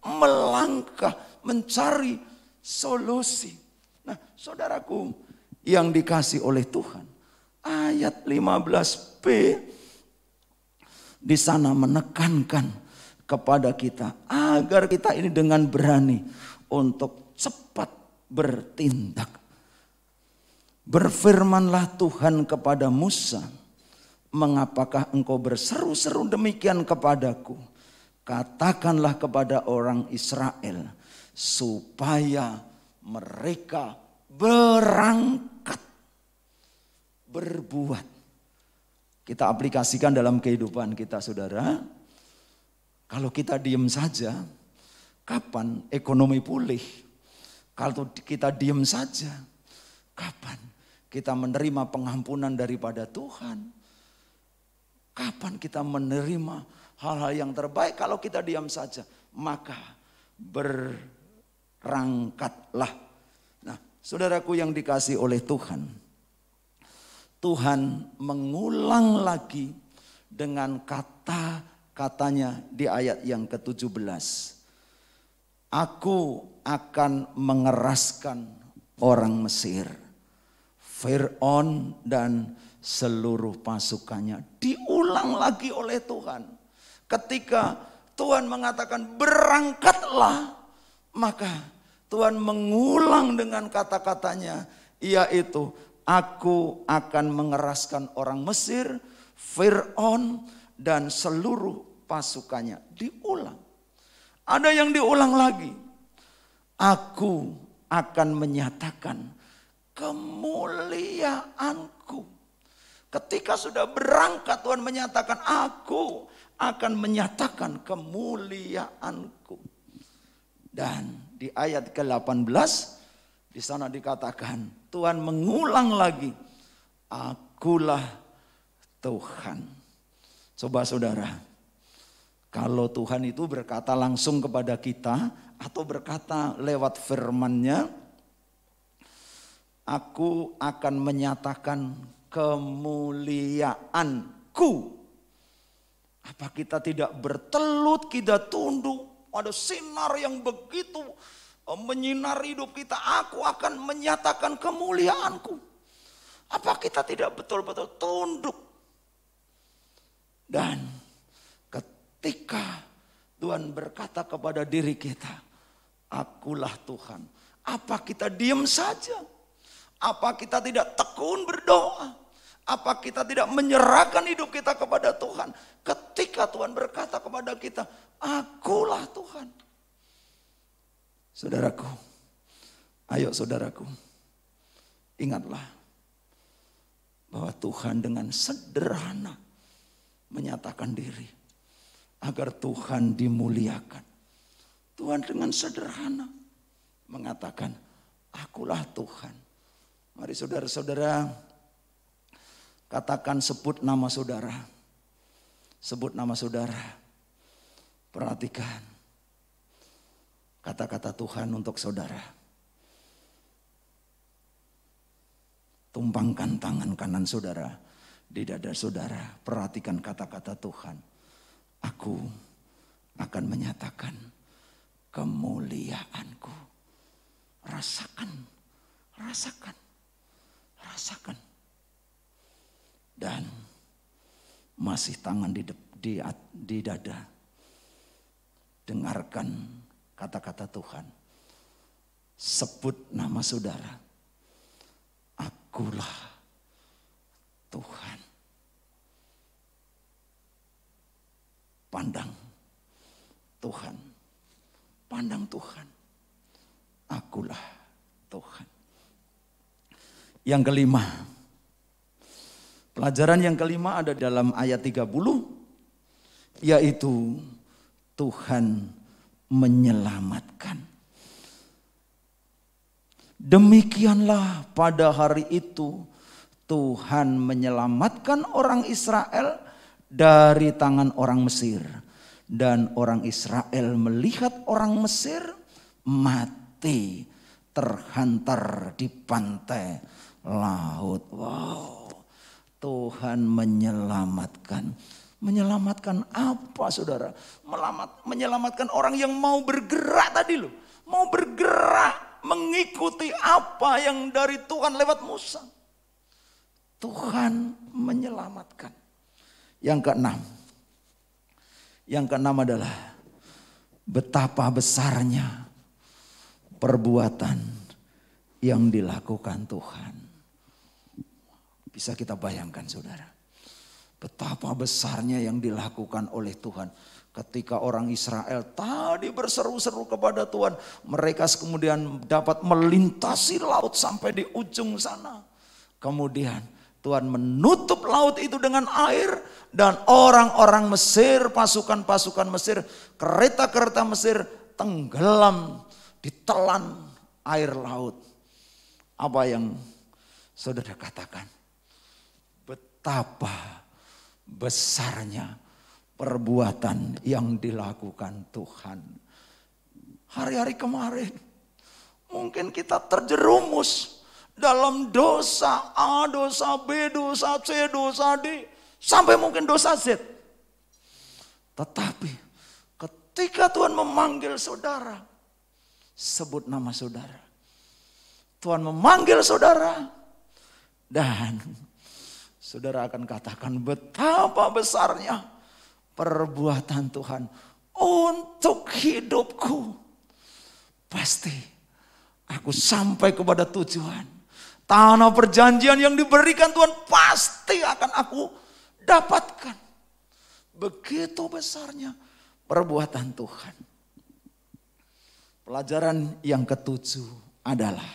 melangkah, mencari solusi. Nah, saudaraku yang dikasih oleh Tuhan, ayat 15b di sana menekankan kepada kita agar kita ini dengan berani untuk cepat bertindak. Berfirmanlah Tuhan kepada Musa, mengapakah engkau berseru-seru demikian kepadaku? Katakanlah kepada orang Israel supaya mereka berangkat berbuat. Kita aplikasikan dalam kehidupan kita, saudara. Kalau kita diem saja, kapan ekonomi pulih? Kalau kita diem saja, kapan kita menerima pengampunan daripada Tuhan? Kapan kita menerima hal-hal yang terbaik? Kalau kita diam saja, maka berangkatlah. Nah, saudaraku yang dikasihi oleh Tuhan, Tuhan mengulang lagi dengan kata-katanya di ayat yang ke-17. Aku akan mengeraskan orang Mesir, Fir'aun dan seluruh pasukannya. Diulang lagi oleh Tuhan. Ketika Tuhan mengatakan berangkatlah, maka Tuhan mengulang dengan kata-katanya, yaitu aku akan mengeraskan orang Mesir, Fir'aun dan seluruh pasukannya. Diulang. Ada yang diulang lagi. Aku akan menyatakan kemuliaanku. Ketika sudah berangkat, Tuhan menyatakan aku akan menyatakan kemuliaanku. Dan di ayat ke-18 di sana dikatakan Tuhan mengulang lagi, akulah Tuhan. Coba saudara, kalau Tuhan itu berkata langsung kepada kita atau berkata lewat firman-Nya, aku akan menyatakan kemuliaanku. Apa kita tidak bertelut, kita tunduk pada sinar yang begitu menyinari hidup kita? Aku akan menyatakan kemuliaanku. Apa kita tidak betul-betul tunduk? Dan ketika Tuhan berkata kepada diri kita, akulah Tuhan. Apa kita diam saja? Apa kita tidak tekun berdoa? Apa kita tidak menyerahkan hidup kita kepada Tuhan? Ketika Tuhan berkata kepada kita, akulah Tuhan. Saudaraku, ayo saudaraku, ingatlah bahwa Tuhan dengan sederhana menyatakan diri agar Tuhan dimuliakan. Tuhan dengan sederhana mengatakan, akulah Tuhan. Mari saudara-saudara, katakan, sebut nama saudara. Sebut nama saudara. Perhatikan kata-kata Tuhan untuk saudara. Tumpangkan tangan kanan saudara di dada saudara. Perhatikan kata-kata Tuhan. Aku akan menyatakan kemuliaanku. Rasakan, rasakan, rasakan. Dan masih tangan di dada. Dengarkan kata-kata Tuhan. Sebut nama saudara. Akulah Tuhan. Pandang Tuhan. Pandang Tuhan. Akulah Tuhan. Yang kelima. Pelajaran yang kelima ada dalam ayat 30. Yaitu Tuhan menyelamatkan. Demikianlah pada hari itu Tuhan menyelamatkan orang Israel dari tangan orang Mesir. Dan orang Israel melihat orang Mesir mati terhantar di pantai laut. Wow, Tuhan menyelamatkan. Menyelamatkan apa saudara? Menyelamatkan orang yang mau bergerak tadi loh. Mau bergerak mengikuti apa yang dari Tuhan lewat Musa. Tuhan menyelamatkan. Yang keenam adalah betapa besarnya perbuatan yang dilakukan Tuhan. Bisa kita bayangkan saudara, betapa besarnya yang dilakukan oleh Tuhan. Ketika orang Israel tadi berseru-seru kepada Tuhan, mereka kemudian dapat melintasi laut sampai di ujung sana. Kemudian Tuhan menutup laut itu dengan air, dan orang-orang Mesir, pasukan-pasukan Mesir, kereta-kereta Mesir tenggelam, ditelan air laut. Apa yang saudara katakan? Betapa besarnya perbuatan yang dilakukan Tuhan. Hari-hari kemarin mungkin kita terjerumus dalam dosa A, dosa B, dosa C, dosa D, sampai mungkin dosa Z. Tetapi ketika Tuhan memanggil saudara, sebut nama saudara. Tuhan memanggil saudara, dan saudara akan katakan betapa besarnya perbuatan Tuhan untuk hidupku. Pasti aku sampai kepada tujuan. Tanah perjanjian yang diberikan Tuhan pasti akan aku dapatkan. Begitu besarnya perbuatan Tuhan. Pelajaran yang ketujuh adalah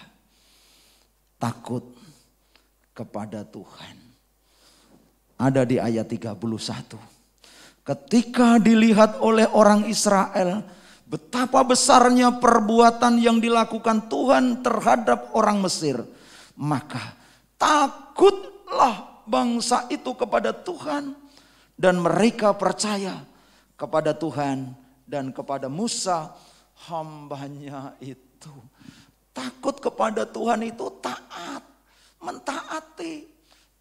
takut kepada Tuhan. Ada di ayat 31. Ketika dilihat oleh orang Israel betapa besarnya perbuatan yang dilakukan Tuhan terhadap orang Mesir, maka takutlah bangsa itu kepada Tuhan, dan mereka percaya kepada Tuhan dan kepada Musa hambanya itu. Takut kepada Tuhan itu taat, mentaati.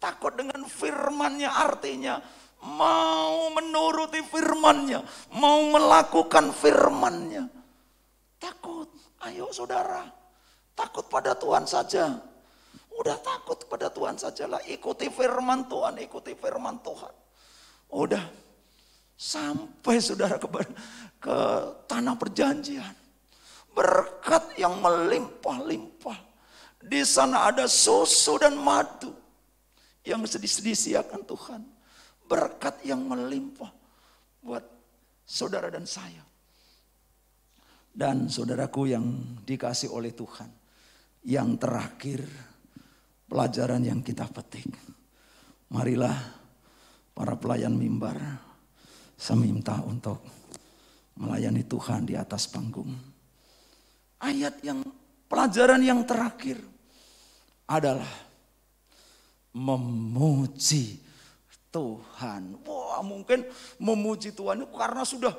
Takut dengan firman-Nya artinya mau menuruti firman-Nya, mau melakukan firman-Nya. Takut, ayo saudara, takut pada Tuhan saja. Udah takut pada Tuhan sajalah, ikuti firman Tuhan, ikuti firman Tuhan. Udah, sampai saudara ke tanah perjanjian. Berkat yang melimpah-limpah. Di sana ada susu dan madu yang disediakan Tuhan. Berkat yang melimpah buat saudara dan saya. Dan saudaraku yang dikasih oleh Tuhan. Yang terakhir, pelajaran yang kita petik. Marilah para pelayan mimbar, saya minta untuk melayani Tuhan di atas panggung. Pelajaran yang terakhir adalah memuji Tuhan. Wah, mungkin memuji Tuhan itu karena sudah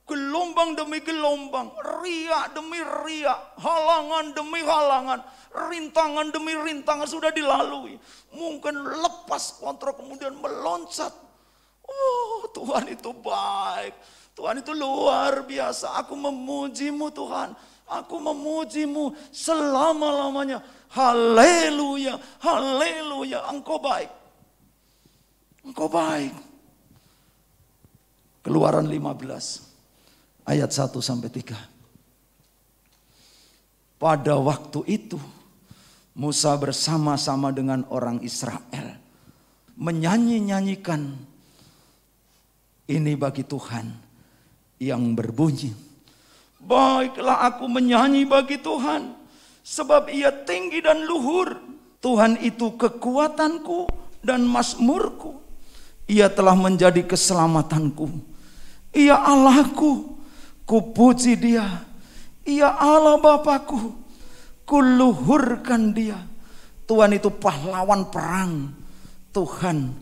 gelombang demi gelombang, riak demi riak, halangan demi halangan, rintangan demi rintangan sudah dilalui. Mungkin lepas kontrol kemudian meloncat. Oh, Tuhan itu baik. Tuhan itu luar biasa. Aku memuji-Mu Tuhan. Aku memuji-Mu selama-lamanya. Haleluya, haleluya. Engkau baik. Engkau baik. Keluaran 15 ayat 1-3. Pada waktu itu Musa bersama-sama dengan orang Israel menyanyi-nyanyikan ini bagi Tuhan yang berbunyi, baiklah aku menyanyi bagi Tuhan, sebab Ia tinggi dan luhur. Tuhan itu kekuatanku dan mazmurku. Ia telah menjadi keselamatanku. Ia Allahku, kupuji Dia. Ia Allah Bapakku, kuluhurkan Dia. Tuhan itu pahlawan perang. Tuhan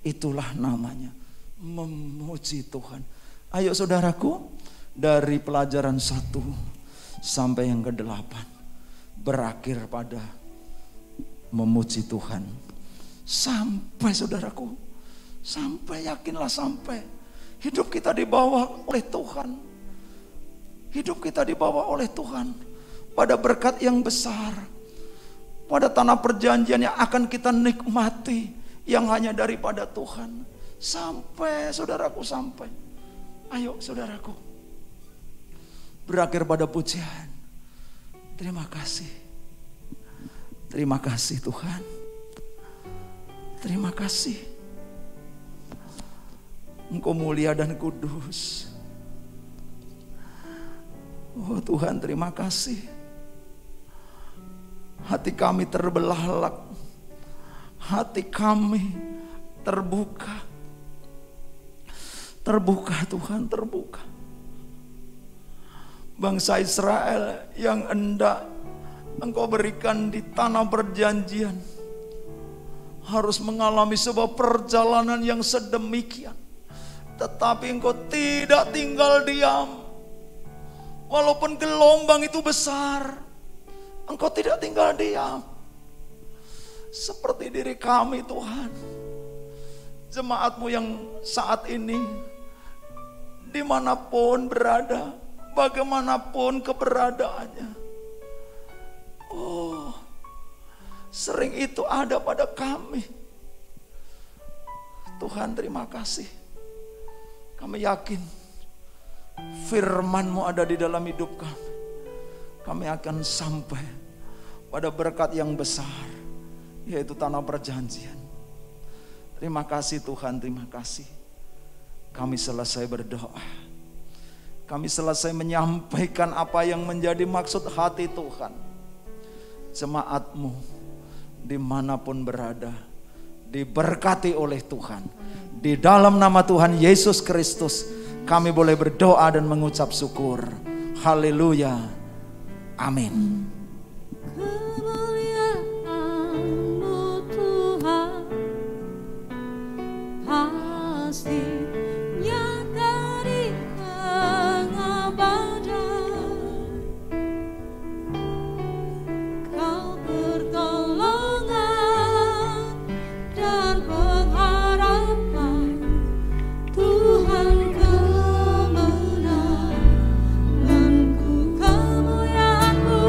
itulah namanya. Memuji Tuhan. Ayo saudaraku, dari pelajaran 1 sampai yang ke-8 berakhir pada memuji Tuhan. Sampai saudaraku, sampai yakinlah, sampai hidup kita dibawa oleh Tuhan. Hidup kita dibawa oleh Tuhan pada berkat yang besar, pada tanah perjanjian yang akan kita nikmati, yang hanya daripada Tuhan. Sampai saudaraku, sampai. Ayo saudaraku, berakhir pada pujian. Terima kasih. Terima kasih Tuhan. Terima kasih. Engkau mulia dan kudus. Oh Tuhan, terima kasih. Hati kami terbelalak. Hati kami terbuka. Terbuka Tuhan, terbuka. Bangsa Israel yang hendak Engkau berikan di tanah perjanjian harus mengalami sebuah perjalanan yang sedemikian. Tetapi Engkau tidak tinggal diam. Walaupun gelombang itu besar, Engkau tidak tinggal diam. Seperti diri kami Tuhan, jemaat-Mu yang saat ini dimanapun berada, bagaimanapun keberadaannya. Oh, sering itu ada pada kami. Tuhan, terima kasih. Kami yakin firman-Mu ada di dalam hidup kami. Kami akan sampai pada berkat yang besar, yaitu tanah perjanjian. Terima kasih Tuhan, terima kasih. Kami selesai berdoa. Kami selesai menyampaikan apa yang menjadi maksud hati Tuhan. Jemaat-Mu dimanapun berada, diberkati oleh Tuhan. Di dalam nama Tuhan Yesus Kristus, kami boleh berdoa dan mengucap syukur. Haleluya. Amin. Kemuliaan-Mu Tuhan pasti nyata di tengah badai. Kau pertolongan dan pengharapan, Tuhan kemenanganku. Kemuliaan-Mu,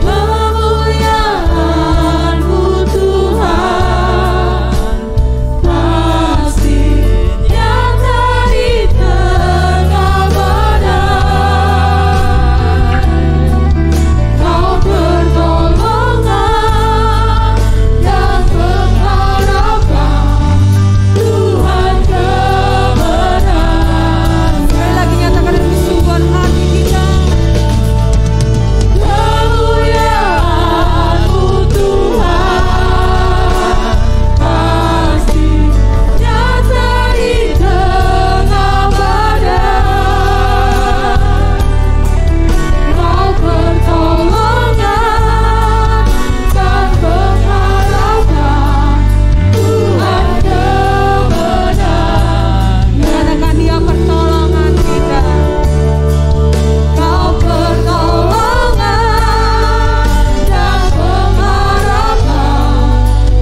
kemuliaan-Mu Tuhan pasti nyata di tengah badai. Kau pertolongan dan pengharapan, Tuhan kemenangan. Sekali lagi nyatakan itu kesungguhan hati kita. Kemuliaan-Mu Tuhan pasti nyata di tengah badai. Kau pertolongan dan pengharapan, Tuhan kemenangan. Nyatakan Dia pertolongan kita. Kau pertolongan dan pengharapan,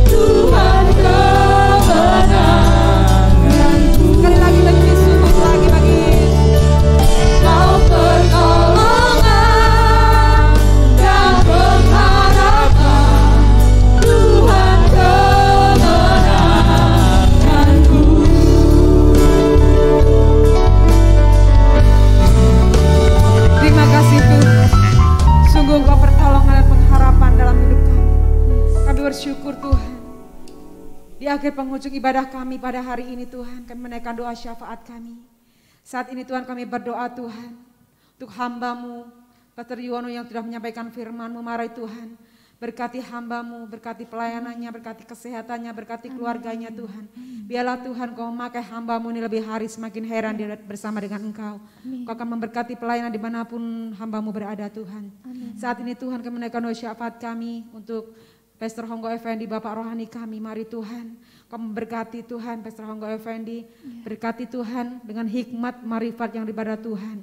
Tuhan kemenanganku. Sekali lagi lebih sungguh lagi bagi Kau pertolongan dan pengharapan, Tuhan kemenanganku. Terima kasih Tuhan. Sungguh Engkau pertolongan dan pengharapan dalam hidup kami. Kami bersyukur Tuhan. Di akhir penghujung ibadah kami pada hari ini Tuhan, kami menaikkan doa syafaat kami. Saat ini Tuhan kami berdoa Tuhan, untuk hamba-Mu, Pastor Yuwono yang sudah menyampaikan firman-Mu, mari Tuhan. Berkati hamba-Mu, berkati pelayanannya, berkati kesehatannya, berkati keluarganya Tuhan. Biarlah Tuhan Kau memakai hamba-Mu ini lebih hari semakin heran bersama dengan Engkau. Kau akan memberkati pelayanan dimanapun hamba-Mu berada Tuhan. Saat ini Tuhan kami menaikkan doa syafaat kami untuk Pastor Honggo Effendi, Bapak rohani kami. Mari Tuhan, Kau memberkati Tuhan Pastor Honggo Effendi. Berkati Tuhan dengan hikmat marifat yang daripada Tuhan.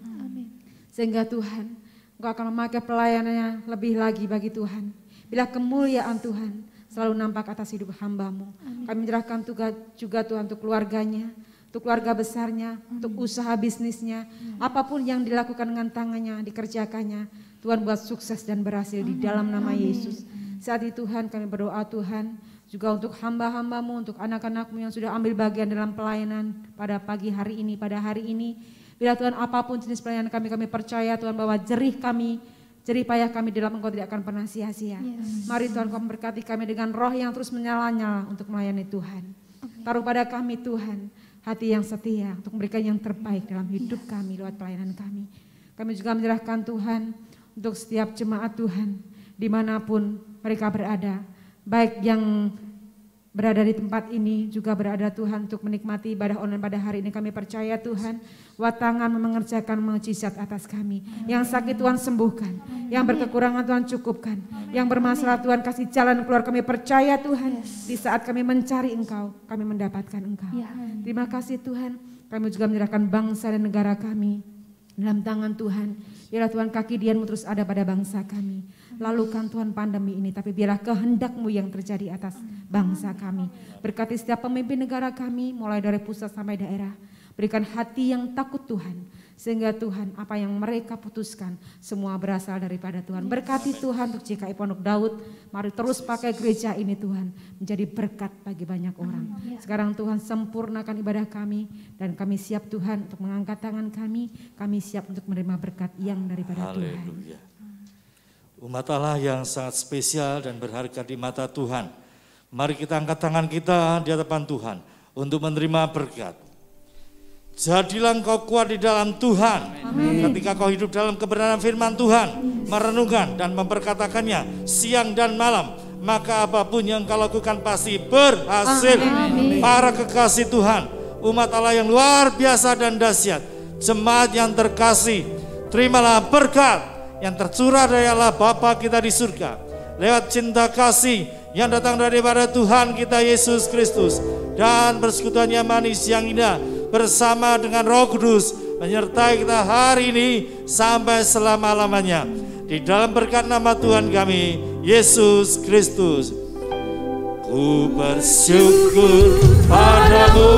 Sehingga Tuhan, Engkau akan memakai pelayanannya lebih lagi bagi Tuhan. Bila kemuliaan Tuhan selalu nampak atas hidup hamba-Mu. Kami menyerahkan tugas juga Tuhan untuk keluarganya, untuk keluarga besarnya, untuk usaha bisnisnya. Apapun yang dilakukan dengan tangannya, dikerjakannya. Tuhan buat sukses dan berhasil di dalam nama Yesus. Saat itu Tuhan kami berdoa Tuhan, juga untuk hamba-hambamu, untuk anak-anakmu yang sudah ambil bagian dalam pelayanan pada pagi hari ini, pada hari ini. Bila Tuhan apapun jenis pelayanan kami percaya Tuhan bahwa jerih payah kami dalam Engkau tidak akan pernah sia-sia. Mari Tuhan Kau memberkati kami dengan roh yang terus menyala-nyala untuk melayani Tuhan. Taruh pada kami Tuhan hati yang setia untuk memberikan yang terbaik dalam hidup kami lewat pelayanan kami. Kami juga menyerahkan Tuhan untuk setiap jemaat Tuhan dimanapun mereka berada. Baik yang berada di tempat ini juga berada Tuhan untuk menikmati ibadah online pada hari ini. Kami percaya Tuhan bahwa tangan mengerjakan mukjizat atas kami. Yang sakit Tuhan sembuhkan, yang berkekurangan Tuhan cukupkan, yang bermasalah Tuhan kasih jalan keluar. Kami percaya Tuhan di saat kami mencari Engkau, kami mendapatkan Engkau. Terima kasih Tuhan. Kami juga menyerahkan bangsa dan negara kami dalam tangan Tuhan. Biarlah Tuhan kaki Dian-Mu terus ada pada bangsa kami. Lalukan Tuhan pandemi ini, tapi biarlah kehendak-Mu yang terjadi atas bangsa kami. Berkati setiap pemimpin negara kami, mulai dari pusat sampai daerah. Berikan hati yang takut Tuhan, sehingga Tuhan apa yang mereka putuskan semua berasal daripada Tuhan. Berkati Tuhan untuk GKI Pondok Daud, mari terus pakai gereja ini Tuhan, menjadi berkat bagi banyak orang. Sekarang Tuhan sempurnakan ibadah kami, dan kami siap Tuhan untuk mengangkat tangan kami siap untuk menerima berkat yang daripada Tuhan. Umat Allah yang sangat spesial dan berharga di mata Tuhan. Mari kita angkat tangan kita di hadapan Tuhan untuk menerima berkat. Jadilah engkau kuat di dalam Tuhan. Amin. Ketika kau hidup dalam kebenaran firman Tuhan, merenungkan dan memperkatakannya siang dan malam, maka apapun yang kau lakukan pasti berhasil. Amin. Para kekasih Tuhan, umat Allah yang luar biasa dan dahsyat, jemaat yang terkasih, terimalah berkat yang tercurah dari Allah Bapa kita di surga, lewat cinta kasih yang datang daripada Tuhan kita Yesus Kristus, dan persekutuan yang manis yang indah bersama dengan Roh Kudus menyertai kita hari ini sampai selama-lamanya. Di dalam berkat nama Tuhan kami Yesus Kristus. Ku bersyukur padamu